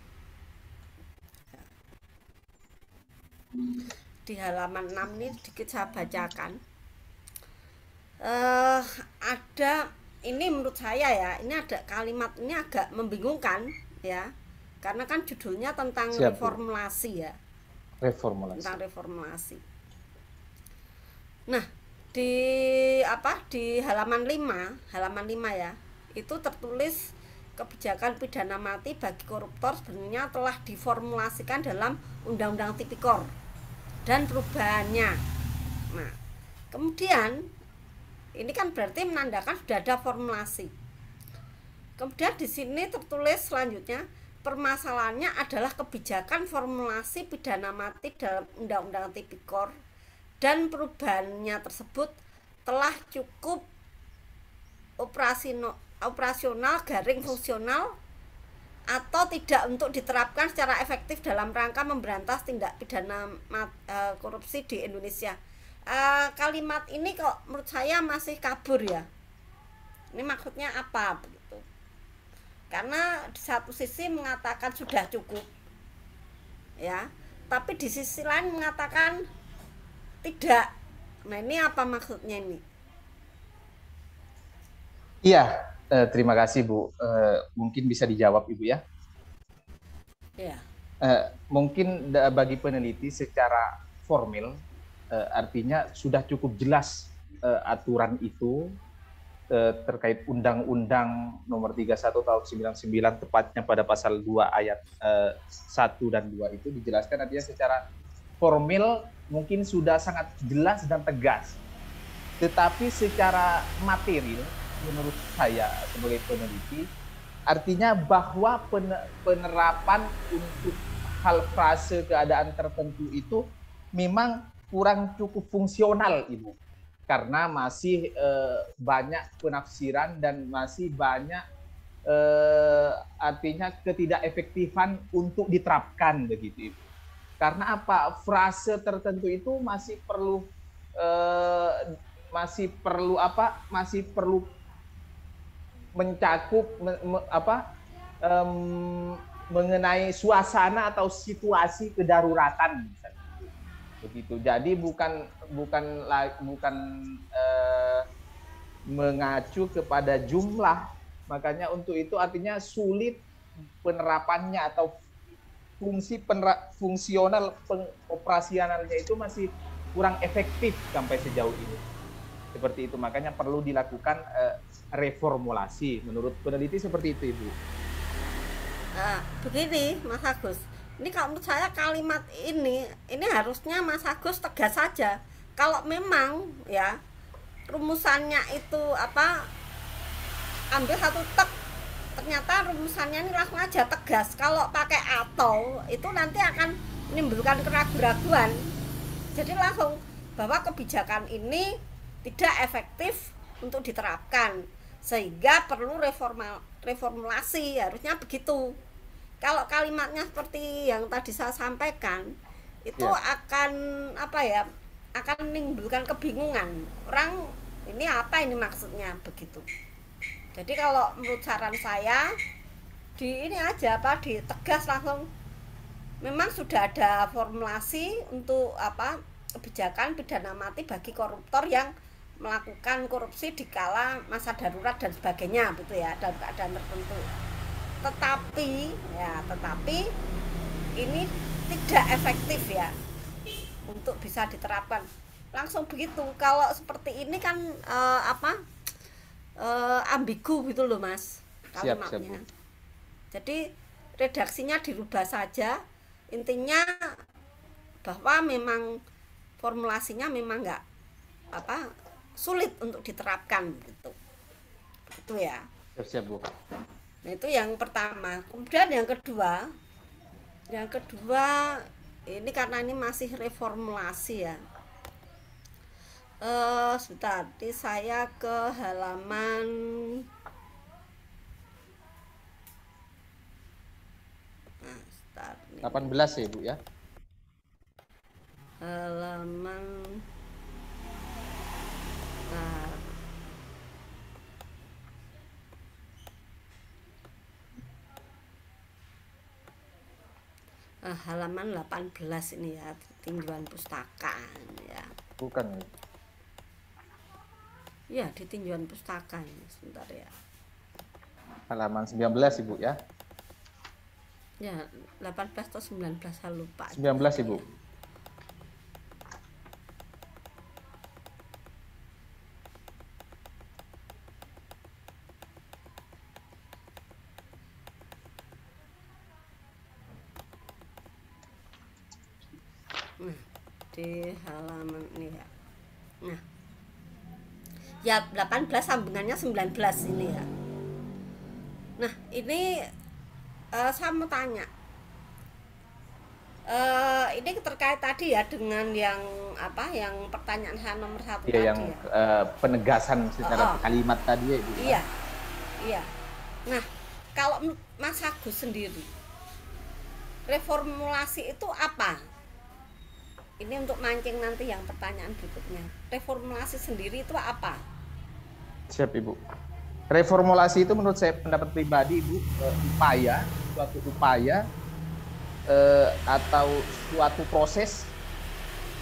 Di halaman 6 ini sedikit saya bacakan. Ada ini menurut saya ya, ini ada kalimat ini agak membingungkan ya, karena kan judulnya tentang reformulasi ya. Tentang reformulasi. Nah, di halaman 5 ya, itu tertulis kebijakan pidana mati bagi koruptor sebenarnya telah diformulasikan dalam Undang-Undang Tipikor dan perubahannya. Nah, kemudian ini kan berarti menandakan sudah ada formulasi. Kemudian di sini tertulis selanjutnya, permasalahannya adalah kebijakan formulasi pidana mati dalam Undang-Undang Tipikor dan perubahannya tersebut telah cukup operasional garing fungsional atau tidak untuk diterapkan secara efektif dalam rangka memberantas tindak pidana korupsi di Indonesia. Kalimat ini kok menurut saya masih kabur ya. Ini maksudnya apa begitu? Karena di satu sisi mengatakan sudah cukup, ya, tapi di sisi lain mengatakan tidak. Nah, ini apa maksudnya ini? Iya, terima kasih Bu. Mungkin bisa dijawab Ibu ya. Ya. Mungkin bagi peneliti secara formil, artinya sudah cukup jelas aturan itu terkait Undang-Undang Nomor 31 Tahun 99, tepatnya pada pasal 2 ayat 1 dan 2 itu dijelaskan, artinya secara formil mungkin sudah sangat jelas dan tegas. Tetapi secara material, menurut saya sebagai peneliti, artinya bahwa penerapan untuk hal frase keadaan tertentu itu memang kurang cukup fungsional, Ibu. Karena masih banyak penafsiran dan masih banyak artinya ketidakefektifan untuk diterapkan begitu, Ibu. Karena apa? Frase tertentu itu masih perlu mencakup mengenai suasana atau situasi kedaruratan begitu. Jadi bukan mengacu kepada jumlah. Makanya untuk itu artinya sulit penerapannya atau fungsional operasionalnya itu masih kurang efektif sampai sejauh ini. Seperti itu, makanya perlu dilakukan reformulasi. Menurut peneliti seperti itu, Ibu. Nah, begini Mas Agus, ini kalau menurut saya kalimat ini harusnya Mas Agus tegas saja. Kalau memang ya rumusannya itu ambil satu tek, ternyata rumusannya ini langsung aja tegas. Kalau pakai atau itu nanti akan menimbulkan keraguan-raguan. Jadi langsung bahwa kebijakan ini tidak efektif untuk diterapkan, sehingga perlu reformulasi, harusnya begitu. Kalau kalimatnya seperti yang tadi saya sampaikan, itu akan akan menimbulkan kebingungan. Orang ini apa ini maksudnya begitu. Jadi kalau menurut saran saya ditegas langsung. Memang sudah ada formulasi untuk kebijakan pidana mati bagi koruptor yang melakukan korupsi di kala masa darurat dan sebagainya gitu ya, dalam keadaan tertentu. Tetapi ini tidak efektif ya untuk bisa diterapkan langsung begitu. Kalau seperti ini kan ambigu gitu loh Mas kalimatnya. Jadi redaksinya dirubah saja, intinya bahwa memang formulasinya memang nggak sulit untuk diterapkan gitu. Itu ya. Siap, Bu. Nah, itu yang pertama. Kemudian yang kedua ini karena ini masih reformulasi ya. Sebentar, saya ke halaman 18 ya, Bu ya. Halaman halaman 18 ini ya, tinjauan pustaka ya. Bukan. Ya, di tinjauan pustaka ini, sebentar ya. Halaman 19, Ibu ya. Ya, 18 atau 19 saya lupa. 19, Ibu. Nah, di halaman ini ya. Nah, ya 18 sambungannya 19 ini ya. Nah, ini saya mau tanya. Ini terkait tadi ya dengan yang apa, yang pertanyaan saya nomor 1 Iya, tadi yang ya. penegasan secara kalimat tadi ya, Ibu. Iya, iya. Nah, kalau Mas Agus sendiri, reformulasi itu apa? Ini untuk mancing nanti yang pertanyaan berikutnya. Reformulasi sendiri itu apa? Siap, Ibu. Reformulasi itu menurut saya, pendapat pribadi, Ibu, suatu upaya atau suatu proses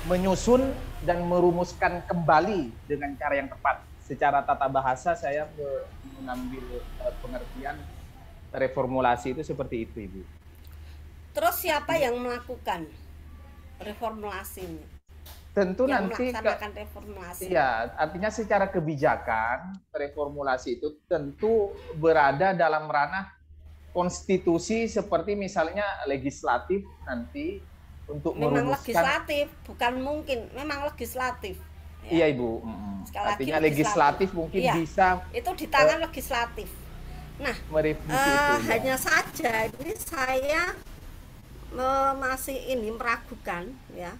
menyusun dan merumuskan kembali dengan cara yang tepat. Secara tata bahasa saya mengambil pengertian reformulasi itu seperti itu, Ibu. Terus siapa yang melakukan reformulasi ini? Tentu yang nanti melaksanakan reformulasi. Iya, artinya secara kebijakan reformulasi itu tentu berada dalam ranah konstitusi, seperti misalnya legislatif nanti untuk memang merumuskan. Legislatif, bukan mungkin, memang legislatif. Ya. Iya, Ibu. Artinya legislatif mungkin iya, bisa. Itu di tangan legislatif. Nah, merevisi itu, hanya saja ini saya masih meragukan ya.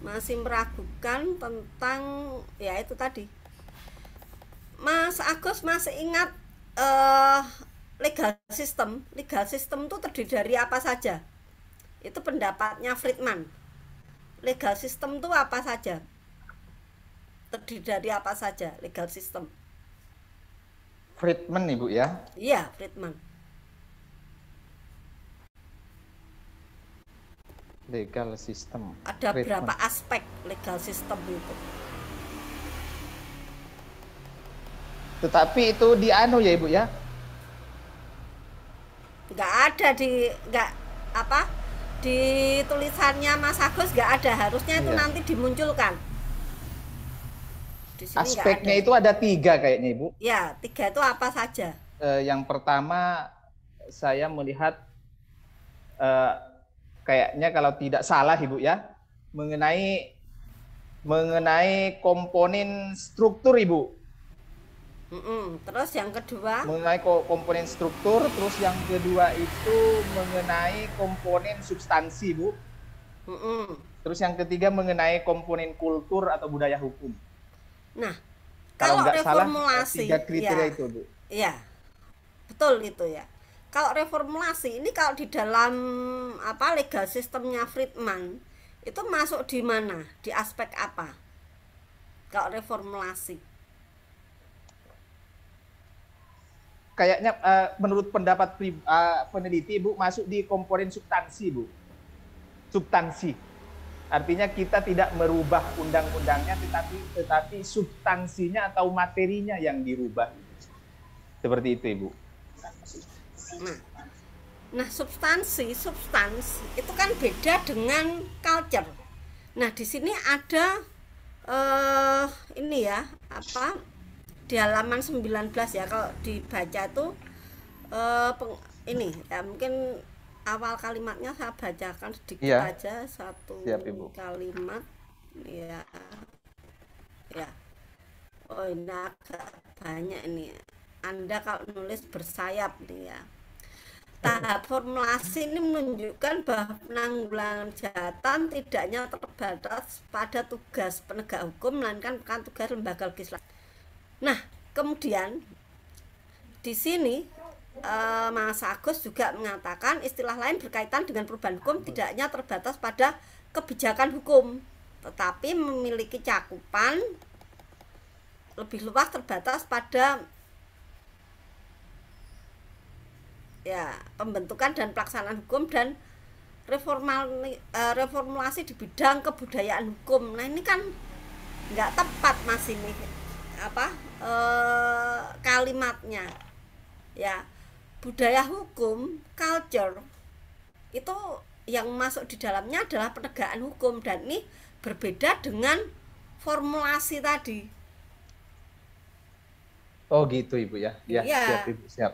Masih meragukan tentang ya itu tadi. Mas Agus masih ingat legal system itu terdiri dari apa saja? Itu pendapatnya Friedman. Legal system itu apa saja? Terdiri dari apa saja legal system? Friedman, Ibu ya? Iya, Friedman. Legal system. Ada berapa aspek legal system itu? Tetapi itu di anu ya, Ibu ya? Nggak ada di tulisannya Mas Agus, nggak ada. Harusnya itu nanti dimunculkan. Di sini aspeknya itu ada 3 kayaknya, Ibu. Ya, 3 itu apa saja? Yang pertama saya melihat kayaknya kalau tidak salah, Ibu ya, mengenai komponen struktur, Ibu. Terus yang kedua mengenai komponen struktur, terus yang kedua itu mengenai komponen substansi, Bu. Terus yang ketiga mengenai komponen kultur atau budaya hukum. Nah, kalau reformulasi salah, 3 kriteria itu, Bu. Iya, betul itu ya. Kalau reformulasi ini kalau di dalam legal sistemnya Friedman itu masuk di mana? Di aspek apa? Kalau reformulasi? Kayaknya menurut pendapat peneliti, Bu, masuk di komponen substansi, Bu. Substansi. Artinya kita tidak merubah undang-undangnya, tetapi substansinya atau materinya yang dirubah. Seperti itu, Ibu. Nah, substansi itu kan beda dengan culture. Nah, di sini ada ini ya, di halaman 19 ya, kalau dibaca itu ini ya, mungkin awal kalimatnya saya bacakan sedikit aja, satu kalimat ya. Oh, ini agak banyak ini. Anda kalau nulis bersayap nih ya. Tahap formulasi ini menunjukkan bahwa penanggulangan kejahatan tidaknya terbatas pada tugas penegak hukum, melainkan bukan tugas lembaga legislatif. Nah, kemudian di sini Mas Agus juga mengatakan istilah lain berkaitan dengan perubahan hukum tidaknya terbatas pada kebijakan hukum, tetapi memiliki cakupan lebih luas, terbatas pada ya pembentukan dan pelaksanaan hukum dan reformulasi di bidang kebudayaan hukum. Nah, ini kan nggak tepat, Mas, ini kalimatnya ya. Budaya hukum, culture itu yang masuk di dalamnya adalah penegakan hukum, dan ini berbeda dengan formulasi tadi. Oh gitu, Ibu ya. Ya, ya. siap, Ibu, siap.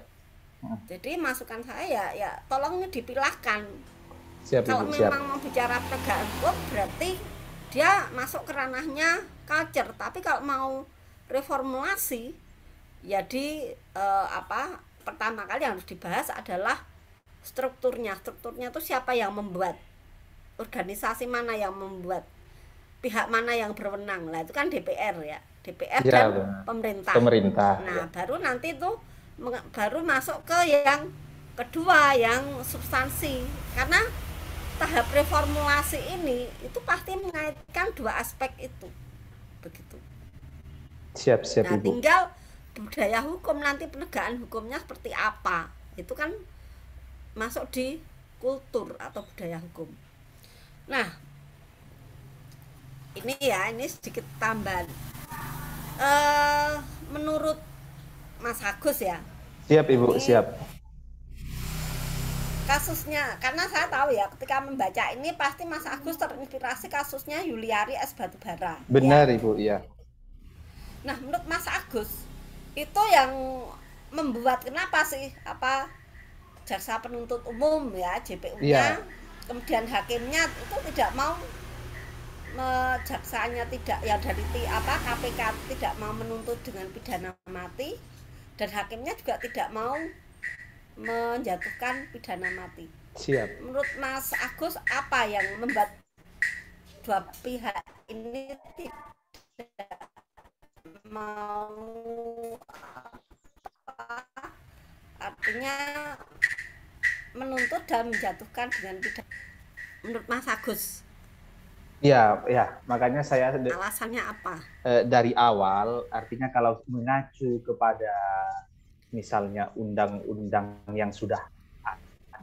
Jadi masukan saya ya tolong dipilahkan Siap, Kalau Ibu, siap. memang mau bicara penegakan hukum berarti dia masuk ke ranahnya culture. Tapi kalau mau reformulasi ya pertama kali yang harus dibahas adalah strukturnya itu siapa yang membuat, organisasi mana yang membuat, pihak mana yang berwenang. Lah itu kan DPR ya, DPR Ya, dan benar. pemerintah. Pemerintah. Nah Ya. baru nanti tuh baru masuk ke yang kedua, yang substansi. Karena tahap reformulasi ini itu pasti mengaitkan dua aspek itu, begitu. Siap, Nah Ibu. tinggal budaya hukum nanti, penegakan hukumnya seperti apa, itu kan masuk di kultur atau budaya hukum. Nah ini sedikit tambahan. Menurut Mas Agus ya, Siap, Ibu, ini siap. kasusnya, karena saya tahu ya ketika membaca ini pasti Mas Agus terinspirasi kasusnya Yuliari S. Batubara. Benar, Ya. Ibu, ya. Nah menurut Mas Agus itu yang membuat kenapa sih jaksa penuntut umum ya, JPU-nya, Iya. kemudian hakimnya itu tidak mau, jaksanya tidak, ya dari KPK tidak mau menuntut dengan pidana mati, dan hakimnya juga tidak mau menjatuhkan pidana mati. Siap. Menurut Mas Agus apa yang membuat dua pihak ini tidak mau artinya menuntut dan menjatuhkan dengan pidana? Menurut Mas Agus Ya, makanya saya alasannya apa? dari awal, artinya kalau mengacu kepada misalnya undang-undang yang sudah ada,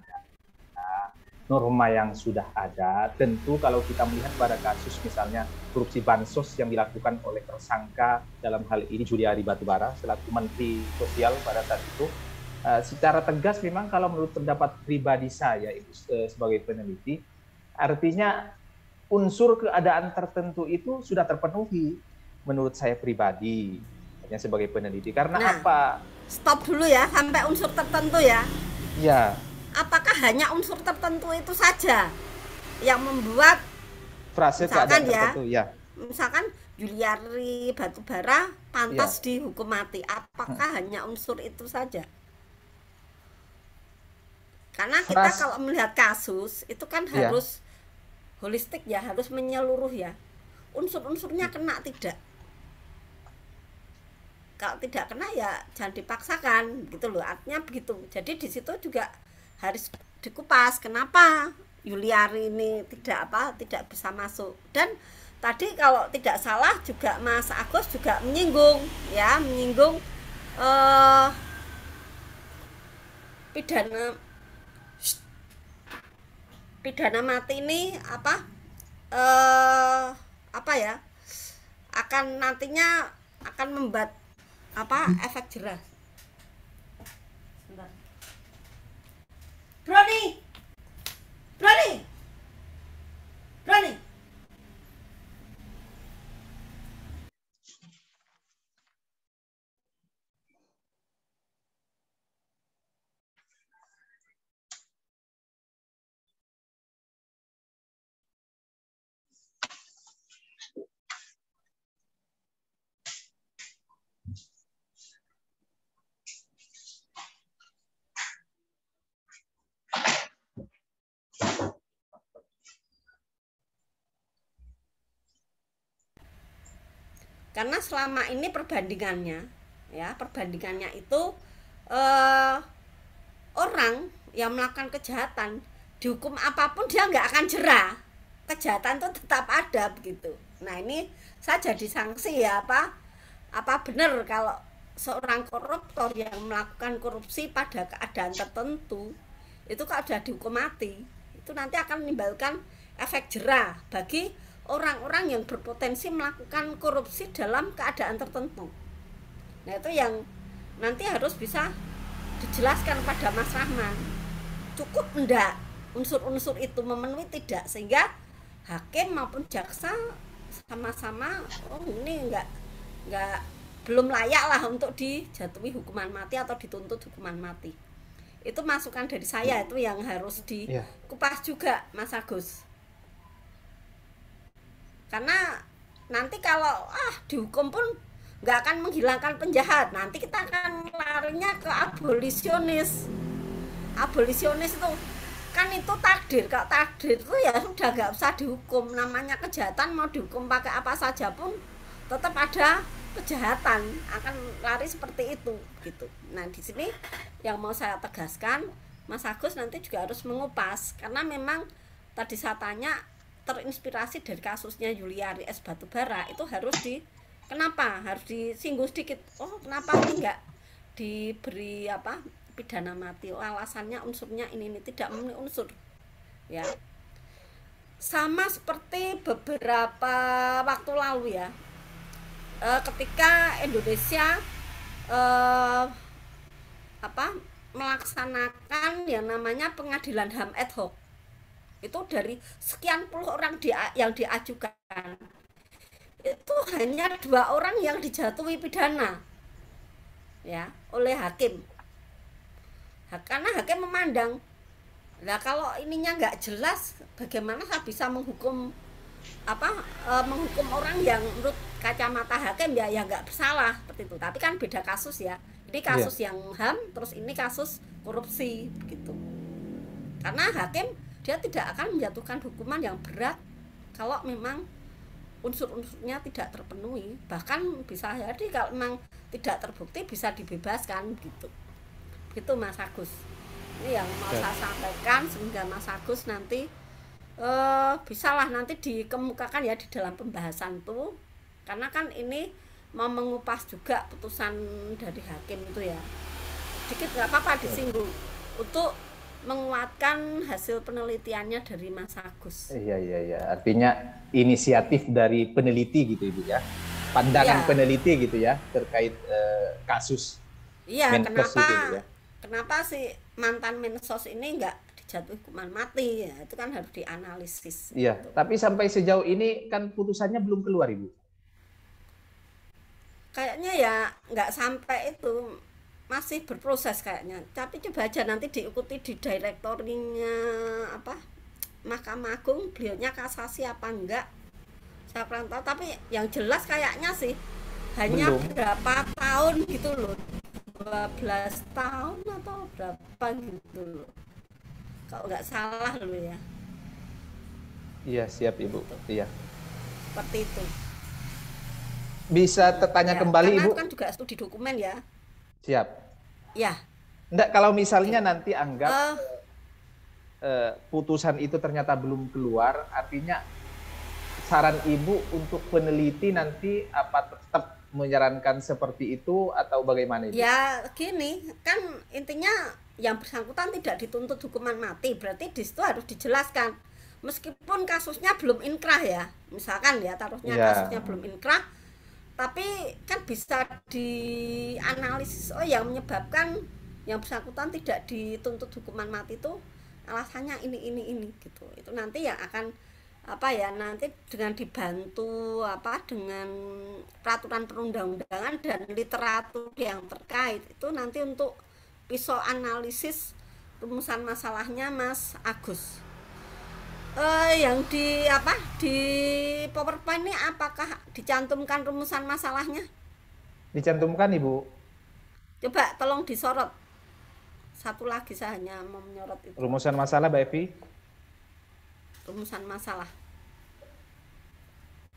norma yang sudah ada, tentu kalau kita melihat pada kasus misalnya korupsi bansos yang dilakukan oleh tersangka dalam hal ini Yuliari Batubara selaku Menteri Sosial pada saat itu, secara tegas memang kalau menurut pendapat pribadi saya itu sebagai peneliti, artinya unsur keadaan tertentu itu sudah terpenuhi menurut saya pribadi hanya sebagai peneliti. Karena apa? Stop dulu ya, sampai unsur tertentu ya. Ya. Apakah hanya unsur tertentu itu saja yang membuat frase keadaan tertentu ya? Misalkan Yuliari Batubara pantas dihukum mati. Apakah hanya unsur itu saja? Karena kita kalau melihat kasus itu kan harus holistik ya, harus menyeluruh ya. Unsur-unsurnya kena tidak? Kalau tidak kena ya jangan dipaksakan gitu loh, artinya begitu. Jadi di situ juga harus dikupas kenapa Yuliari ini tidak bisa masuk. Dan tadi kalau tidak salah juga Mas Agus juga menyinggung pidana mati ini akan nantinya akan membuat efek jerah. Broni. Karena selama ini perbandingannya itu orang yang melakukan kejahatan dihukum apapun dia nggak akan jerah, kejahatan itu tetap ada begitu. Nah ini saya jadi sanksi ya, apa benar kalau seorang koruptor yang melakukan korupsi pada keadaan tertentu itu kalau sudah dihukum mati itu nanti akan menimbulkan efek jerah bagi orang-orang yang berpotensi melakukan korupsi dalam keadaan tertentu. Nah itu yang nanti harus bisa dijelaskan pada Mas Rahman. Cukup enggak unsur-unsur itu memenuhi tidak, sehingga hakim maupun jaksa sama-sama ini belum layak lah untuk dijatuhi hukuman mati atau dituntut hukuman mati. Itu masukan dari saya, itu yang harus dikupas juga, Mas Agus. Karena nanti kalau dihukum pun nggak akan menghilangkan penjahat, nanti kita akan larinya ke abolisionis. Abolisionis itu kan itu takdir, kalau takdir itu ya sudah nggak usah dihukum, namanya kejahatan mau dihukum pakai apa saja pun tetap ada kejahatan, akan lari seperti itu gitu. Nah di sini yang mau saya tegaskan, Mas Agus nanti juga harus mengupas, karena memang tadi saya tanya terinspirasi dari kasusnya Yuliari S. Batubara, itu harus kenapa harus disinggung sedikit, oh kenapa ini enggak diberi pidana mati, alasannya unsurnya ini tidak memenuhi unsur ya. Sama seperti beberapa waktu lalu ya, ketika Indonesia melaksanakan yang namanya pengadilan HAM ad hoc, itu dari sekian puluh orang yang diajukan, itu hanya 2 orang yang dijatuhi pidana ya oleh hakim. Karena hakim memandang, nah kalau ininya nggak jelas, bagaimana saya bisa menghukum menghukum orang yang menurut kacamata hakim ya nggak bersalah seperti itu. Tapi kan beda kasus ya, ini kasus yang HAM, terus ini kasus korupsi begitu. Karena hakim dia tidak akan menjatuhkan hukuman yang berat kalau memang unsur-unsurnya tidak terpenuhi, bahkan bisa jadi kalau memang tidak terbukti bisa dibebaskan gitu. Gitu Mas Agus, ini yang mau saya sampaikan, sehingga Mas Agus nanti bisalah nanti dikemukakan ya di dalam pembahasan tuh, karena kan ini mau mengupas juga putusan dari hakim itu ya, sedikit nggak apa-apa disinggung untuk menguatkan hasil penelitiannya dari Mas Agus. Iya. Artinya inisiatif dari peneliti gitu Ibu ya, pandangan peneliti gitu ya terkait kasus. Iya, Mensos itu, ya. Kenapa si mantan Mensos ini nggak dijatuhi hukuman mati ya, itu kan harus dianalisis. Iya, gitu. Tapi sampai sejauh ini kan putusannya belum keluar Ibu. Kayaknya ya nggak sampai itu, masih berproses kayaknya. Tapi coba aja nanti diikuti di direktorinya Mahkamah Agung, beliaunya kasasi apa enggak, saya kurang tahu. Tapi yang jelas kayaknya sih hanya berapa tahun gitu loh, 12 tahun atau berapa gitu loh, kalau nggak salah loh ya. Iya, siap Ibu. Iya. Seperti itu. Bisa tertanya kembali Ibu? Karena kan juga studi dokumen ya. Siap. Ya. Enggak, kalau misalnya nanti anggap putusan itu ternyata belum keluar, artinya saran Ibu untuk peneliti nanti apa tetap menyarankan seperti itu atau bagaimana Ibu? Ya gini, kan intinya yang bersangkutan tidak dituntut hukuman mati, berarti di situ harus dijelaskan. Meskipun kasusnya belum inkrah ya, misalkan ya taruhnya kasusnya belum inkrah, tapi kan bisa dianalisis, oh yang menyebabkan yang bersangkutan tidak dituntut hukuman mati itu alasannya ini gitu. Itu nanti yang akan nanti dengan dibantu dengan peraturan perundang-undangan dan literatur yang terkait, itu nanti untuk pisau analisis rumusan masalahnya Mas Agus. Yang di PowerPoint ini apakah dicantumkan rumusan masalahnya? Dicantumkan Ibu. Coba tolong disorot. Satu lagi saya hanya mau menyorot itu. Rumusan masalah Mbak Evi. Rumusan masalah.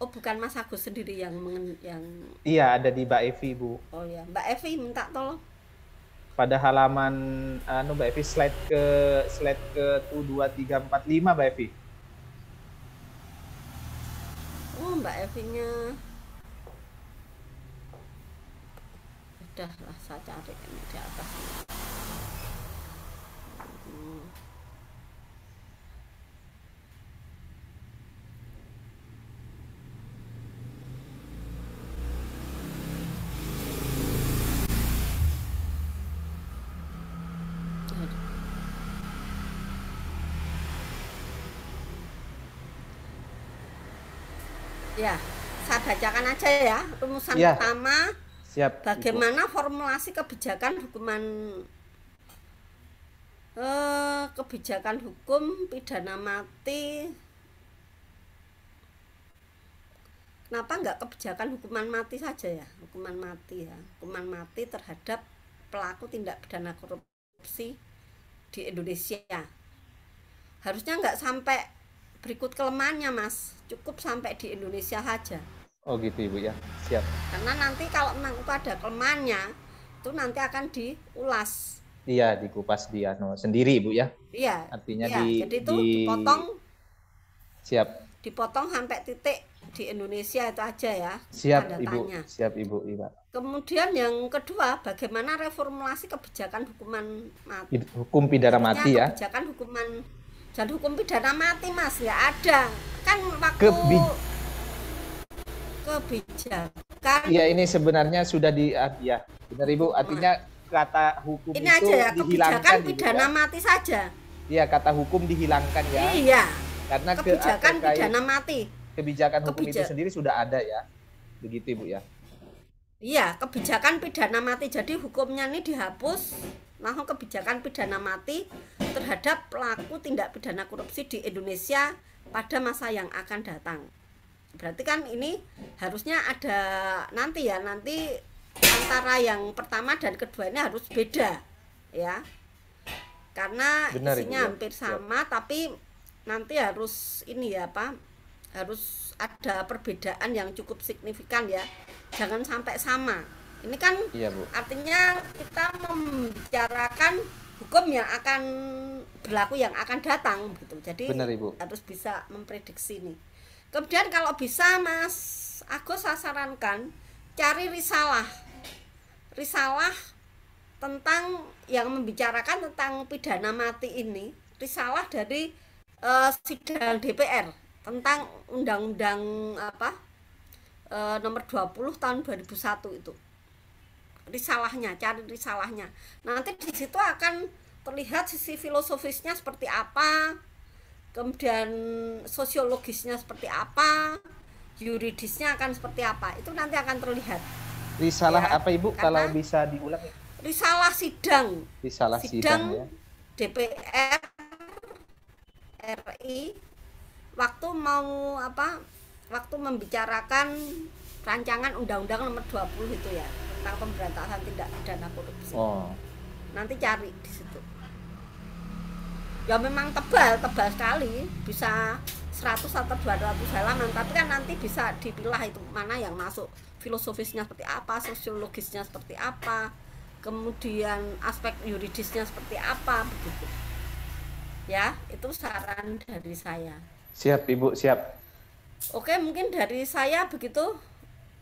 Oh, bukan Mas Agus sendiri yang Iya, ada di Mbak Evi, Bu. Oh ya, Mbak Evi minta tolong. Pada halaman Mbak Evi slide ke 2345 Mbak Evi. Oh, Mbak Evinya. Udahlah, saya cari ini di atas. Ya, saya bacakan aja ya rumusan pertama. Siap. Bagaimana formulasi kebijakan hukuman Kebijakan hukum pidana mati, kenapa nggak kebijakan hukuman mati saja ya, hukuman mati ya, hukuman mati terhadap pelaku tindak pidana korupsi di Indonesia. Harusnya nggak sampai berikut kelemahannya Mas, cukup sampai di Indonesia saja. Oh gitu Ibu ya, siap. Karena nanti kalau memang itu ada kelemahannya, itu nanti akan diulas. Iya, dikupas dia sendiri Ibu ya. Iya. Artinya iya. Jadi itu dipotong. Siap. Dipotong sampai titik di Indonesia itu aja ya. Siap Ibu. Siap Ibu. Iya. Kemudian yang kedua, bagaimana reformulasi kebijakan hukuman mati. Hukum pidana mati ya. Kebijakan hukuman dan hukum pidana mati Mas, nggak ada. Kan waktu kebijakan. Iya, ini sebenarnya sudah ya. Benar Ibu, artinya kata hukum ini itu aja ya, dihilangkan kebijakan pidana mati saja. Iya, kata hukum dihilangkan ya. Iya. Karena kebijakan pidana mati. Kebijakan hukum itu sendiri sudah ada ya. Begitu Ibu ya. Iya, kebijakan pidana mati. Jadi hukumnya ini dihapus, langsung kebijakan pidana mati terhadap pelaku tindak pidana korupsi di Indonesia pada masa yang akan datang. Berarti kan ini harusnya ada nanti ya, nanti antara yang pertama dan kedua ini harus beda ya, karena benar, isinya ya. hampir sama, tapi nanti harus ini ya Pak, harus ada perbedaan yang cukup signifikan ya, jangan sampai sama. Ini kan iya, Bu. Artinya kita membicarakan hukum yang akan berlaku yang akan datang gitu, jadi benar, Ibu. Harus bisa memprediksi nih. Kemudian kalau bisa Mas Agus, saya sarankan cari risalah tentang yang membicarakan tentang pidana mati ini, risalah dari sidang DPR tentang undang-undang nomor 20 tahun 2001 itu. Risalahnya, cari risalahnya. Nanti di situ akan terlihat sisi filosofisnya seperti apa, kemudian sosiologisnya seperti apa, yuridisnya akan seperti apa, itu nanti akan terlihat. Risalah ya, apa Ibu kalau bisa diulang? Risalah sidang ya. DPR RI waktu waktu membicarakan rancangan undang-undang nomor 20 itu ya, tentang pemberantasan tindak pidana korupsi. Nanti cari di situ. Ya memang tebal sekali, bisa 100 atau 200 halaman, tapi kan nanti bisa dipilah itu mana yang masuk, filosofisnya seperti apa, sosiologisnya seperti apa, kemudian aspek yuridisnya seperti apa, begitu. Ya, itu saran dari saya. Siap Ibu, siap. Oke, mungkin dari saya begitu.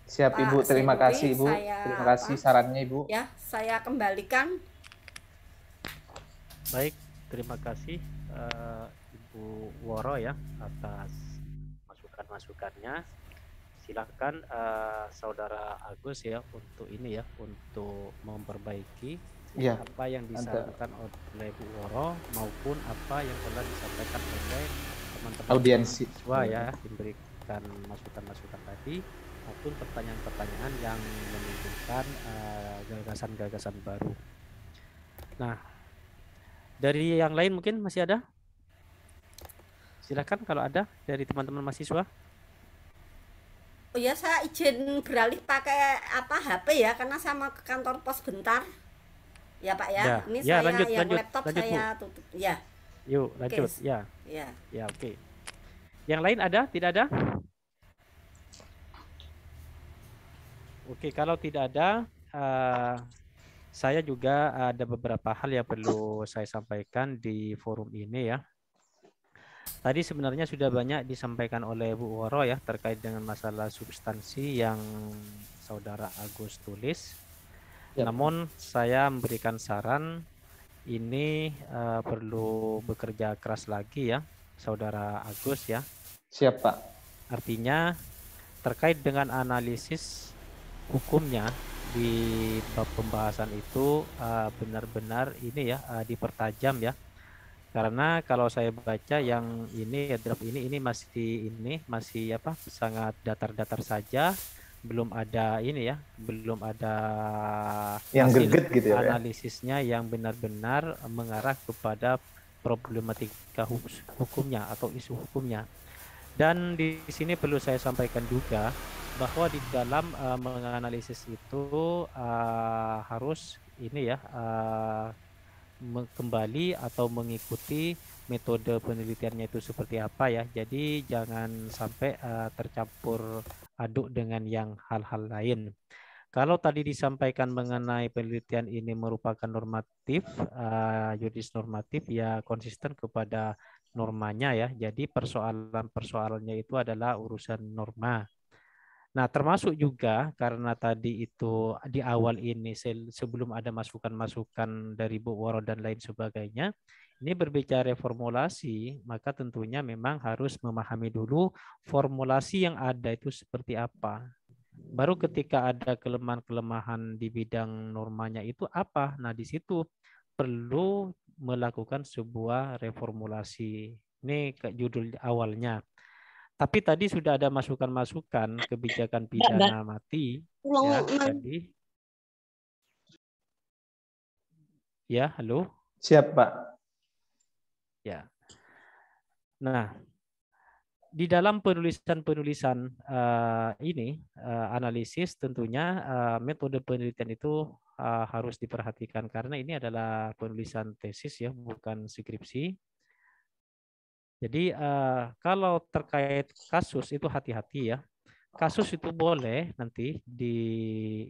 Siap Ibu, terima kasih Ibu. Terima kasih sarannya Ibu. Ya, saya kembalikan. Baik, terima kasih Ibu Woro ya atas masukan-masukannya. Silakan Saudara Agus ya untuk ini ya, untuk memperbaiki apa yang disampaikan oleh Bu Woro maupun apa yang telah disampaikan oleh teman-teman audiensi ya, diberikan masukan-masukan tadi maupun pertanyaan-pertanyaan yang menimbulkan gagasan-gagasan baru. Nah, dari yang lain mungkin masih ada? Silakan kalau ada dari teman-teman mahasiswa. Oh ya, saya izin beralih pakai HP ya, karena saya mau ke kantor pos bentar. Ya Pak ya. Ini saya lanjut, laptop saya tutup. Ya. Yuk lanjut. Ya. Ya oke. Yang lain ada? Tidak ada? Oke, kalau tidak ada, saya juga ada beberapa hal yang perlu saya sampaikan di forum ini ya. Tadi sebenarnya sudah banyak disampaikan oleh Bu Woro ya terkait dengan masalah substansi yang Saudara Agus tulis. Namun saya memberikan saran ini perlu bekerja keras lagi ya, Saudara Agus ya. Siap Pak. Artinya terkait dengan analisis hukumnya di bab pembahasan itu benar-benar ini ya dipertajam ya. Karena kalau saya baca yang ini draft ini masih sangat datar-datar saja, belum ada ini ya, belum ada Yang hasil greget gitu ya, Pak, ya? analisisnya yang benar-benar mengarah kepada problematika hukumnya atau isu hukumnya. Dan di sini perlu saya sampaikan juga bahwa di dalam menganalisis itu harus ini ya kembali atau mengikuti metode penelitiannya itu seperti apa ya. Jadi jangan sampai tercampur aduk dengan yang hal-hal lain. Kalau tadi disampaikan mengenai penelitian ini merupakan normatif, yuridis normatif, ya konsisten kepada normanya ya. Jadi persoalan-persoalannya itu adalah urusan norma. Nah, termasuk juga karena tadi itu di awal ini sebelum ada masukan-masukan dari Bu Woro dan lain sebagainya, ini berbicara formulasi, maka tentunya memang harus memahami dulu formulasi yang ada itu seperti apa. Baru ketika ada kelemahan-kelemahan di bidang normanya itu apa, nah di situ perlu melakukan sebuah reformulasi. Ini ke judul awalnya. Tapi tadi sudah ada masukan-masukan kebijakan pidana mati, ya. Jadi, ya, halo. Siap, Pak. Ya. Nah, di dalam penulisan-penulisan ini analisis tentunya metode penelitian itu harus diperhatikan karena ini adalah penulisan tesis ya, bukan skripsi. Jadi kalau terkait kasus itu hati-hati ya. Kasus itu boleh nanti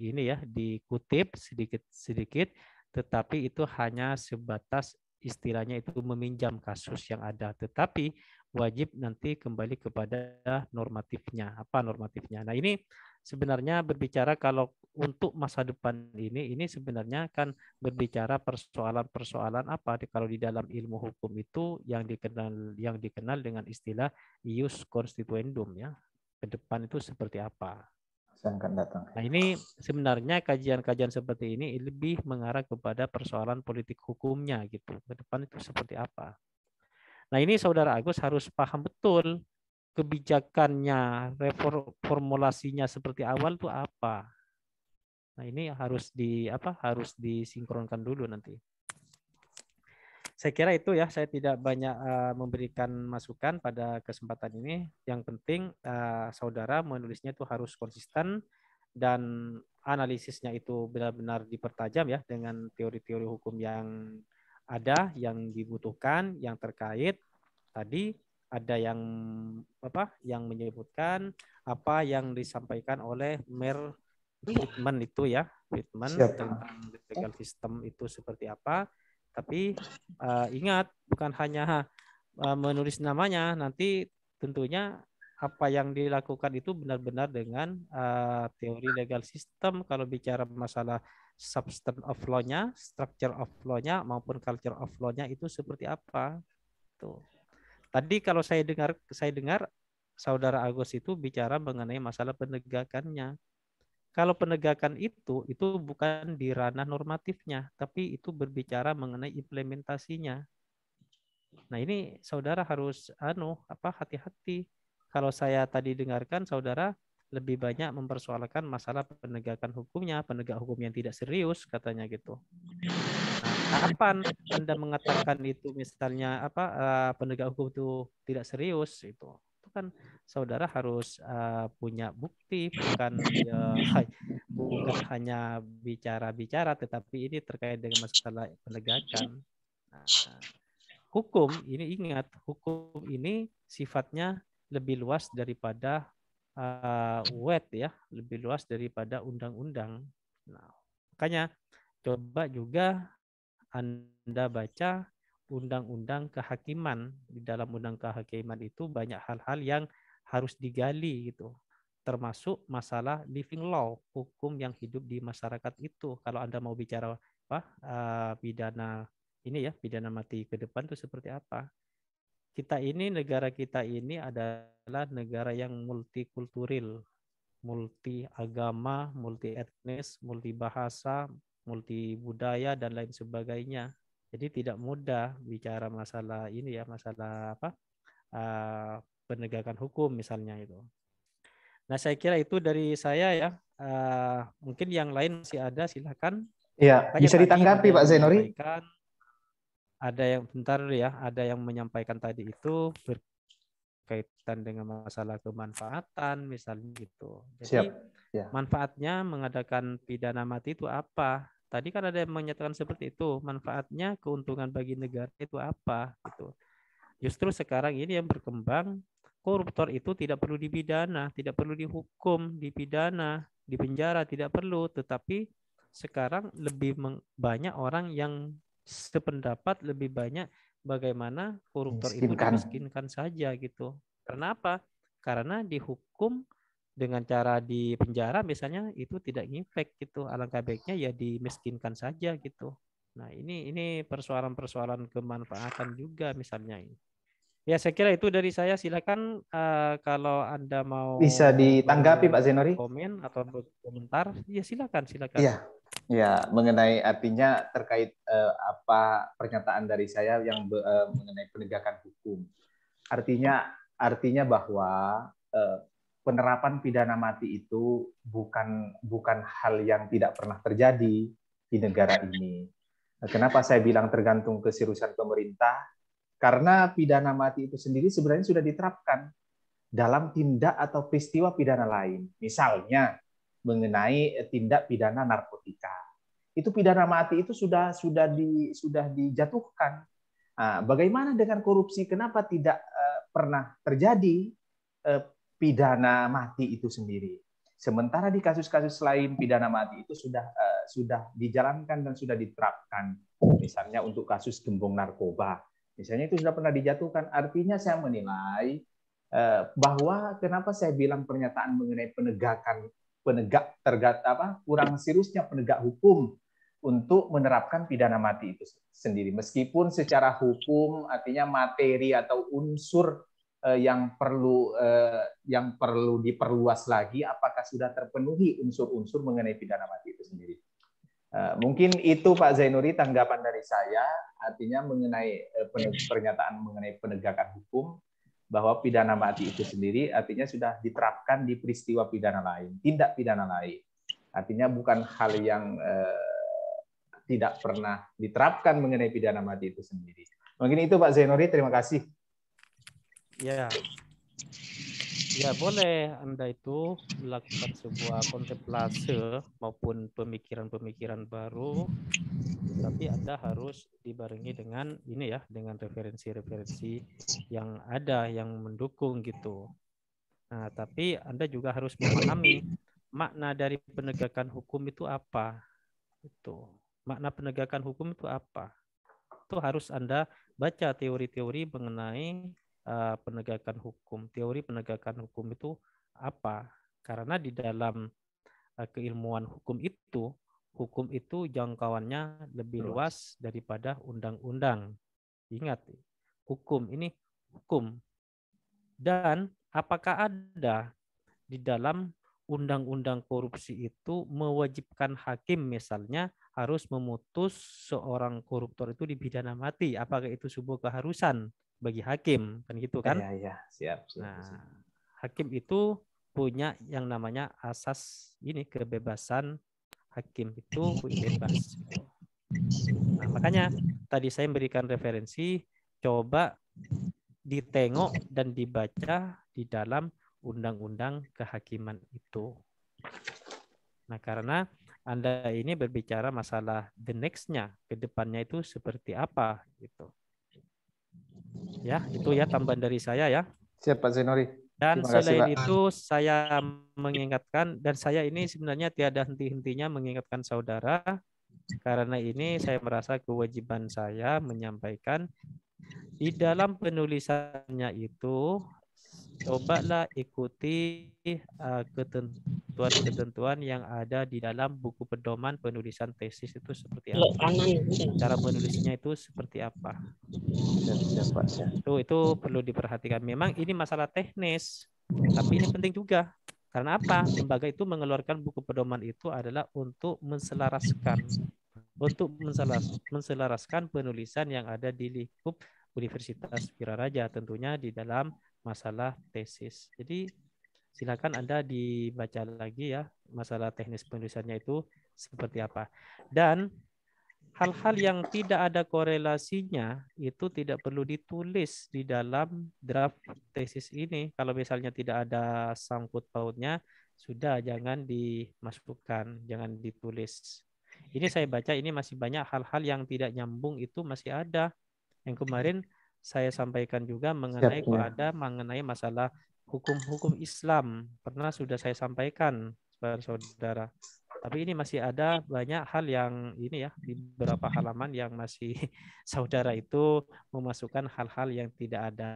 ini ya dikutip sedikit-sedikit, tetapi itu hanya sebatas istilahnya itu meminjam kasus yang ada, tetapi wajib nanti kembali kepada normatifnya. Apa normatifnya? Nah, ini sebenarnya berbicara kalau untuk masa depan ini sebenarnya kan berbicara persoalan-persoalan apa kalau di dalam ilmu hukum itu yang dikenal dengan istilah ius constituendum ya. Ke depan itu seperti apa. Saya akan datang. Nah, ini sebenarnya kajian-kajian seperti ini lebih mengarah kepada persoalan politik hukumnya gitu. Ke depan itu seperti apa. Nah, ini Saudara Agus harus paham betul kebijakannya, reformulasinya seperti awal itu apa. Nah, ini harus harus disinkronkan dulu nanti. Saya kira itu ya, saya tidak banyak memberikan masukan pada kesempatan ini. Yang penting saudara menulisnya itu harus konsisten dan analisisnya itu benar-benar dipertajam ya dengan teori-teori hukum yang ada, yang dibutuhkan, yang terkait. Tadi ada yang menyebutkan apa yang disampaikan oleh Mer Friedman itu ya, Friedman tentang legal system itu seperti apa. Tapi ingat, bukan hanya menulis namanya, nanti tentunya apa yang dilakukan itu benar-benar dengan teori legal system. Kalau bicara masalah substance of law-nya, structure of law-nya, maupun culture of law-nya itu seperti apa. Tuh. Tadi kalau saya dengar Saudara Agus itu bicara mengenai masalah penegakannya. Kalau penegakan itu bukan di ranah normatifnya, tapi itu berbicara mengenai implementasinya. Nah, ini saudara harus hati-hati. Kalau saya tadi dengarkan saudara lebih banyak mempersoalkan masalah penegakan hukumnya, penegak hukum yang tidak serius katanya gitu. Nah, kapan Anda mengatakan itu misalnya penegak hukum itu tidak serius itu kan saudara harus punya bukti, bukan hanya bicara-bicara, tetapi ini terkait dengan masalah penegakan. Nah, hukum ini ingat, hukum ini sifatnya lebih luas daripada ya, lebih luas daripada undang-undang. Nah, makanya coba juga Anda baca undang-undang kehakiman. Di dalam undang kehakiman itu banyak hal-hal yang harus digali gitu. Termasuk masalah living law, hukum yang hidup di masyarakat itu. Kalau Anda mau bicara pidana pidana mati ke depan itu seperti apa? Negara kita ini adalah negara yang multikultural, multi agama, multi etnis, multi bahasa, multi budaya dan lain sebagainya. Jadi tidak mudah bicara masalah masalah penegakan hukum misalnya itu. Nah, saya kira itu dari saya ya. Mungkin yang lain masih ada, silakan. Iya, Makanya bisa tadi ditanggapi ada Pak yang Zainuri? menyampaikan, ada yang bentar ya, ada yang menyampaikan tadi itu berkaitan dengan masalah kemanfaatan misalnya gitu. Siap. Jadi Ya. manfaatnya mengadakan pidana mati itu apa? Tadi kan ada yang menyatakan seperti itu. Manfaatnya, keuntungan bagi negara itu apa? Gitu. Justru sekarang ini yang berkembang, koruptor itu tidak perlu dipidana, tidak perlu dihukum, dipidana, dipenjara, tidak perlu. Tetapi sekarang lebih banyak orang yang sependapat, lebih banyak bagaimana koruptor itu Miskinkan. dimiskinkan saja gitu. Kenapa? Karena dihukum dengan cara di penjara misalnya itu tidak ngefek gitu. Alangkah baiknya ya dimiskinkan saja gitu. Nah, ini persoalan-persoalan kemanfaatan juga misalnya ini. Ya, saya kira itu dari saya. Silakan kalau Anda mau Bisa ditanggapi Pak Zainuri? komen atau berkomentar, ya silakan. Iya. Ya, mengenai artinya terkait apa pernyataan dari saya yang mengenai penegakan hukum. Artinya bahwa penerapan pidana mati itu bukan hal yang tidak pernah terjadi di negara ini. Kenapa saya bilang tergantung keseriusan pemerintah? Karena pidana mati itu sendiri sebenarnya sudah diterapkan dalam tindak atau peristiwa pidana lain. Misalnya mengenai tindak pidana narkotika. Itu pidana mati itu sudah dijatuhkan. Nah, bagaimana dengan korupsi? Kenapa tidak pernah terjadi pidana mati itu sendiri? Sementara di kasus-kasus lain pidana mati itu sudah dijalankan dan sudah diterapkan. Misalnya untuk kasus gembong narkoba, misalnya itu sudah pernah dijatuhkan. Artinya saya menilai bahwa kenapa saya bilang pernyataan mengenai kurang seriusnya penegak hukum untuk menerapkan pidana mati itu sendiri. Meskipun secara hukum artinya materi atau unsur yang perlu diperluas lagi, apakah sudah terpenuhi unsur-unsur mengenai pidana mati itu sendiri. Mungkin itu Pak Zainuri tanggapan dari saya, artinya mengenai pernyataan mengenai penegakan hukum, bahwa pidana mati itu sendiri artinya sudah diterapkan di peristiwa pidana lain, tindak pidana lain. Artinya bukan hal yang tidak pernah diterapkan mengenai pidana mati itu sendiri. Mungkin itu Pak Zainuri, terima kasih. Ya boleh Anda itu melakukan sebuah kontemplase maupun pemikiran-pemikiran baru, tapi Anda harus dibarengi dengan ini ya, dengan referensi-referensi yang ada yang mendukung gitu. Nah, tapi Anda juga harus memahami makna dari penegakan hukum itu apa. Itu. Makna penegakan hukum itu apa? Itu harus Anda baca teori-teori mengenai penegakan hukum. Teori penegakan hukum itu apa? Karena di dalam keilmuan hukum itu jangkauannya lebih luas daripada undang-undang. Ingat, hukum ini hukum. Dan apakah ada di dalam undang-undang korupsi itu mewajibkan hakim misalnya harus memutus seorang koruptor itu dipidana mati? Apakah itu sebuah keharusan bagi hakim? Kan gitu kan? Iya, siap. Nah, hakim itu punya yang namanya asas ini, kebebasan hakim itu bebas. Nah, makanya tadi saya memberikan referensi, coba ditengok dan dibaca di dalam undang-undang kehakiman itu. Nah, karena Anda ini berbicara masalah the next-nya, ke depannya itu seperti apa gitu. Ya, itu ya tambahan dari saya ya. Siap Pak Zainuri. Dan Terima kasih, selain Pak. itu saya mengingatkan, dan saya ini sebenarnya tiada henti-hentinya mengingatkan saudara, karena ini saya merasa kewajiban saya menyampaikan di dalam penulisannya itu, cobalah ikuti ketentuan-ketentuan yang ada di dalam buku pedoman penulisan tesis itu seperti apa. Cara menulisnya itu seperti apa. Itu perlu diperhatikan. Memang ini masalah teknis, tapi ini penting juga. Karena apa? Lembaga itu mengeluarkan buku pedoman itu adalah untuk menselaraskan penulisan yang ada di lingkup Universitas Wiraraja, tentunya di dalam masalah tesis. Jadi silakan Anda dibaca lagi ya masalah teknis penulisannya itu seperti apa. Dan hal-hal yang tidak ada korelasinya itu tidak perlu ditulis di dalam draft tesis ini. Kalau misalnya tidak ada sangkut pautnya, sudah jangan dimasukkan, jangan ditulis. Ini saya baca ini masih banyak hal-hal yang tidak nyambung itu masih ada. Yang kemarin saya sampaikan juga mengenai kok ada mengenai masalah hukum-hukum Islam. Pernah sudah saya sampaikan kepada saudara. Tapi ini masih ada banyak hal yang ini ya di beberapa halaman yang masih saudara itu memasukkan hal-hal yang tidak ada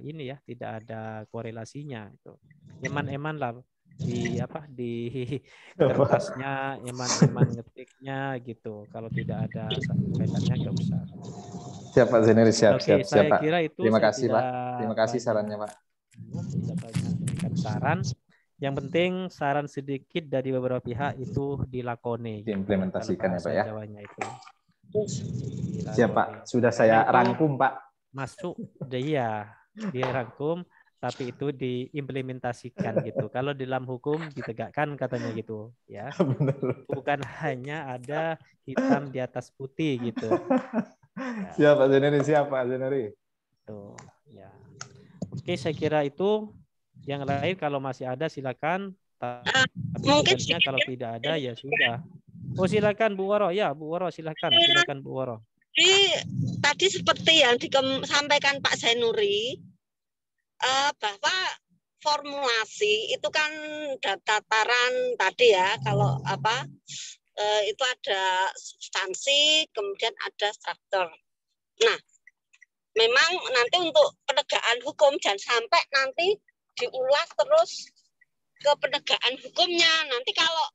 ini ya, tidak ada korelasinya itu. Eman-eman lah di apa di kertasnya, eman-eman ngetiknya gitu. Kalau tidak ada kaitannya nggak usah. Siap Pak Zainuri, siap, Oke, siap, saya Pak. kira itu Terima saya kasih Pak. Terima kasih banyak sarannya Pak. tidak banyak memberikan saran. Yang penting saran sedikit dari beberapa pihak itu dilakoni. Diimplementasikan ya Pak ya. Jawanya itu. Siap Pak, sudah saya rangkum Pak. Masuk, iya, dirangkum, tapi itu diimplementasikan gitu. Kalau dalam hukum ditegakkan katanya gitu, ya. Benar. Bukan hanya ada hitam di atas putih gitu. Ya. Siap Pak Zainuri, siap Pak Zainuri. Tuh, ya. Oke, saya kira itu. Yang lain kalau masih ada silakan. Tapi Mungkin kalau tidak ada ya sudah. Oh silakan Bu Woro, ya Bu Woro silakan Bu Woro. Jadi tadi seperti yang disampaikan Pak Zainuri, bahwa formulasi itu kan dataran tadi ya, kalau itu ada substansi, kemudian ada struktur. Nah, memang nanti untuk penegakan hukum jangan sampai nanti diulas terus ke penegakan hukumnya. Nanti kalau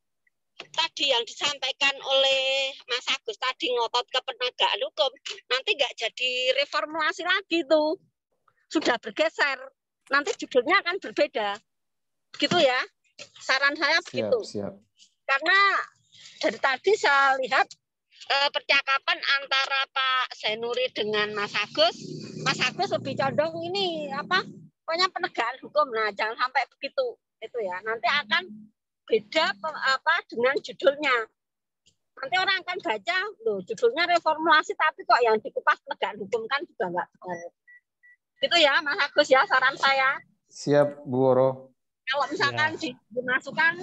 tadi yang disampaikan oleh Mas Agus tadi ngotot ke penegakan hukum, nanti nggak jadi reformulasi lagi tuh. Sudah bergeser. Nanti judulnya akan berbeda. Gitu ya. Saran saya begitu. Siap. Karena dari tadi saya lihat percakapan antara Pak Zainuri dengan Mas Agus lebih condong ini pokoknya penegakan hukum. Nah, jangan sampai begitu itu ya. Nanti akan beda dengan judulnya. Nanti orang akan baca loh judulnya reformulasi tapi kok yang dikupas penegakan hukum kan juga enggak benar. Gitu ya Mas Agus ya saran saya. Siap Bu Woro. Kalau misalkan dimasukkan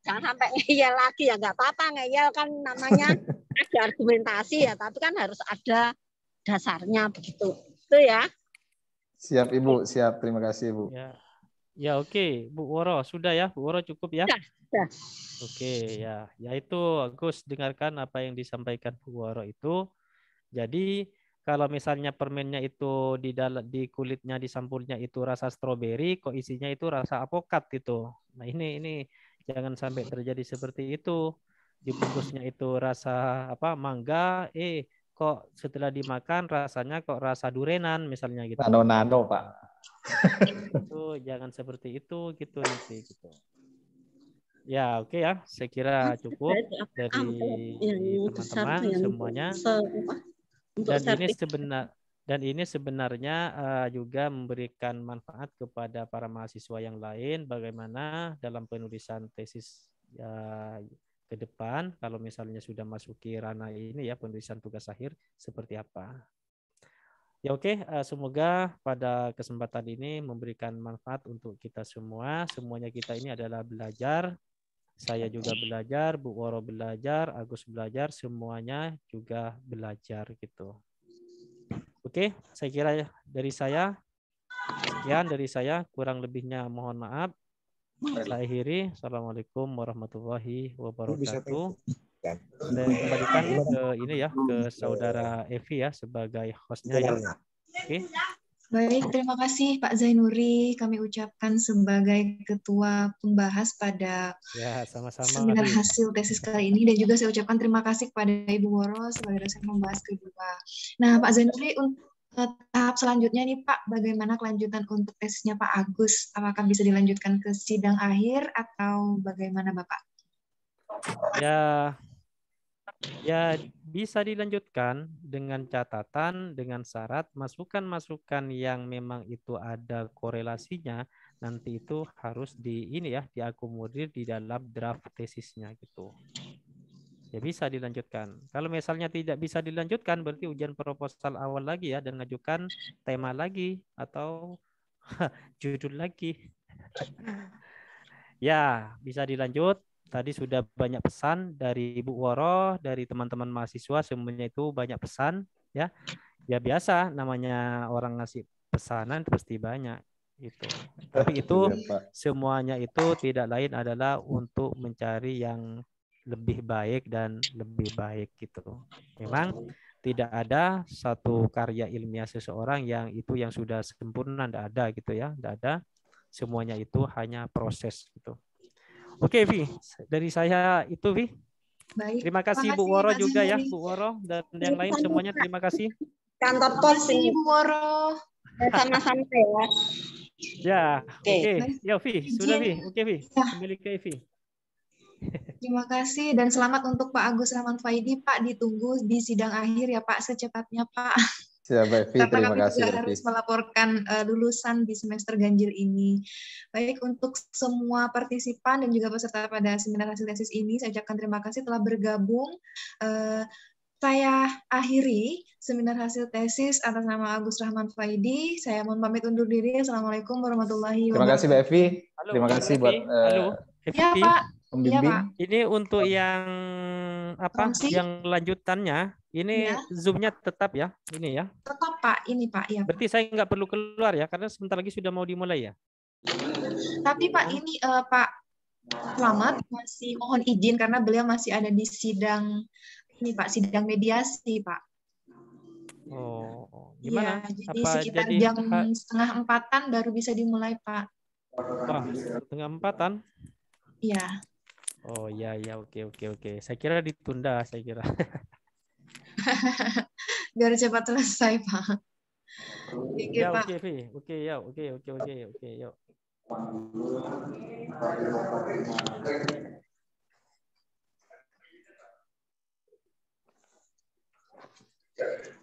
jangan sampai ngeyel lagi ya nggak apa-apa, ngeyel kan namanya ada argumentasi ya, tapi kan harus ada dasarnya begitu. Itu ya. Siap Ibu, siap. Terima kasih Ibu. Ya oke, Bu Woro sudah ya, Bu Woro cukup ya. Sudah. Oke ya, itu Agus dengarkan apa yang disampaikan Bu Woro itu. Jadi kalau misalnya permennya itu di kulitnya, di sampulnya itu rasa stroberi, kok isinya itu rasa apokat gitu. Nah ini jangan sampai terjadi seperti itu. Dibungkusnya itu rasa mangga, kok setelah dimakan rasanya kok rasa durenan misalnya gitu. Nano Pak. Itu jangan seperti itu gitu nanti gitu. Ya oke ya, saya kira cukup dari teman-teman semuanya. Dan ini sebenarnya juga memberikan manfaat kepada para mahasiswa yang lain bagaimana dalam penulisan tesis ke depan kalau misalnya sudah masuki ranah ini ya penulisan tugas akhir seperti apa. Ya oke, semoga pada kesempatan ini memberikan manfaat untuk kita semua. Semuanya kita ini adalah belajar. Saya juga belajar, Bu Woro belajar, Agus belajar, semuanya juga belajar gitu. Oke, saya kira dari saya, sekian dari saya, kurang lebihnya mohon maaf. Saya akhiri. Assalamualaikum warahmatullahi wabarakatuh. Saya kembalikan ke saudara Evi ya sebagai hostnya ya. Oke. Baik, terima kasih Pak Zainuri. Kami ucapkan sebagai ketua pembahas pada seminar hasil tesis kali ini, dan juga saya ucapkan terima kasih kepada Ibu Woro sebagai dosen pembahas kedua. Nah, Pak Zainuri, untuk tahap selanjutnya nih Pak, bagaimana kelanjutan untuk tesisnya Pak Agus? Apakah bisa dilanjutkan ke sidang akhir atau bagaimana Bapak? Ya, Ya, bisa dilanjutkan dengan catatan, dengan syarat masukan-masukan yang memang itu ada korelasinya, nanti itu harus diakomodir di dalam draft tesisnya gitu. Ya bisa dilanjutkan. Kalau misalnya tidak bisa dilanjutkan, berarti ujian proposal awal lagi ya, dan ngajukan tema lagi atau judul lagi. Ya, bisa dilanjut. Tadi sudah banyak pesan dari Ibu Woro, dari teman-teman mahasiswa, semuanya itu banyak pesan ya. Ya biasa, namanya orang ngasih pesanan pasti banyak gitu. Tapi itu semuanya itu tidak lain adalah untuk mencari yang lebih baik dan lebih baik gitu. Memang tidak ada satu karya ilmiah seseorang yang sudah sempurna, tidak ada gitu ya, tidak ada. Semuanya itu hanya proses gitu. Oke, Vi. Dari saya itu, Vi. Baik. Terima kasih Bu Woro juga ya, Bu Woro, dan yang lain semuanya terima kasih. Kantor pos ini Bu Woro. Sama-sama ya. Ya, oke. Ya, Vi. Sudah, Vi. Oke, Vi. Ya. Kembali ke Vi. Terima kasih dan selamat untuk Pak Agus Rahman Faidi, Pak. Ditunggu di sidang akhir ya, Pak, secepatnya, Pak. Siap, Evi. Karena Terima kami kasih, juga harus melaporkan lulusan di semester ganjil ini. Baik, untuk semua partisipan dan juga peserta pada seminar hasil tesis ini, saya ucapkan terima kasih telah bergabung. Saya akhiri seminar hasil tesis atas nama Agus Rahman Faidi. Saya mohon pamit undur diri. Assalamualaikum warahmatullahi wabarakatuh. Terima kasih, Mbak Evi. Halo, terima kasih buat ya, Pak. pembimbing. Ya, Pak. Ini untuk yang apa? Promosi? Yang lanjutannya, ini ya. Zoom-nya tetap ya, ini ya. Tetap, Pak. Ini, Pak. Ya, berarti Pak. saya nggak perlu keluar ya, karena sebentar lagi sudah mau dimulai ya. Tapi Pak, ini Pak Selamat masih mohon izin karena beliau masih ada di sidang ini, Pak, sidang mediasi, Pak. Oh, gimana? Iya, jadi apa sekitar jadi jam 3:30 baru bisa dimulai, Pak. Wah, 3:30? Iya. Oh ya, oke. Saya kira ditunda, saya kira. Biar cepat selesai, Pak. Oke, ya, Pak. Oke, yuk. Yeah.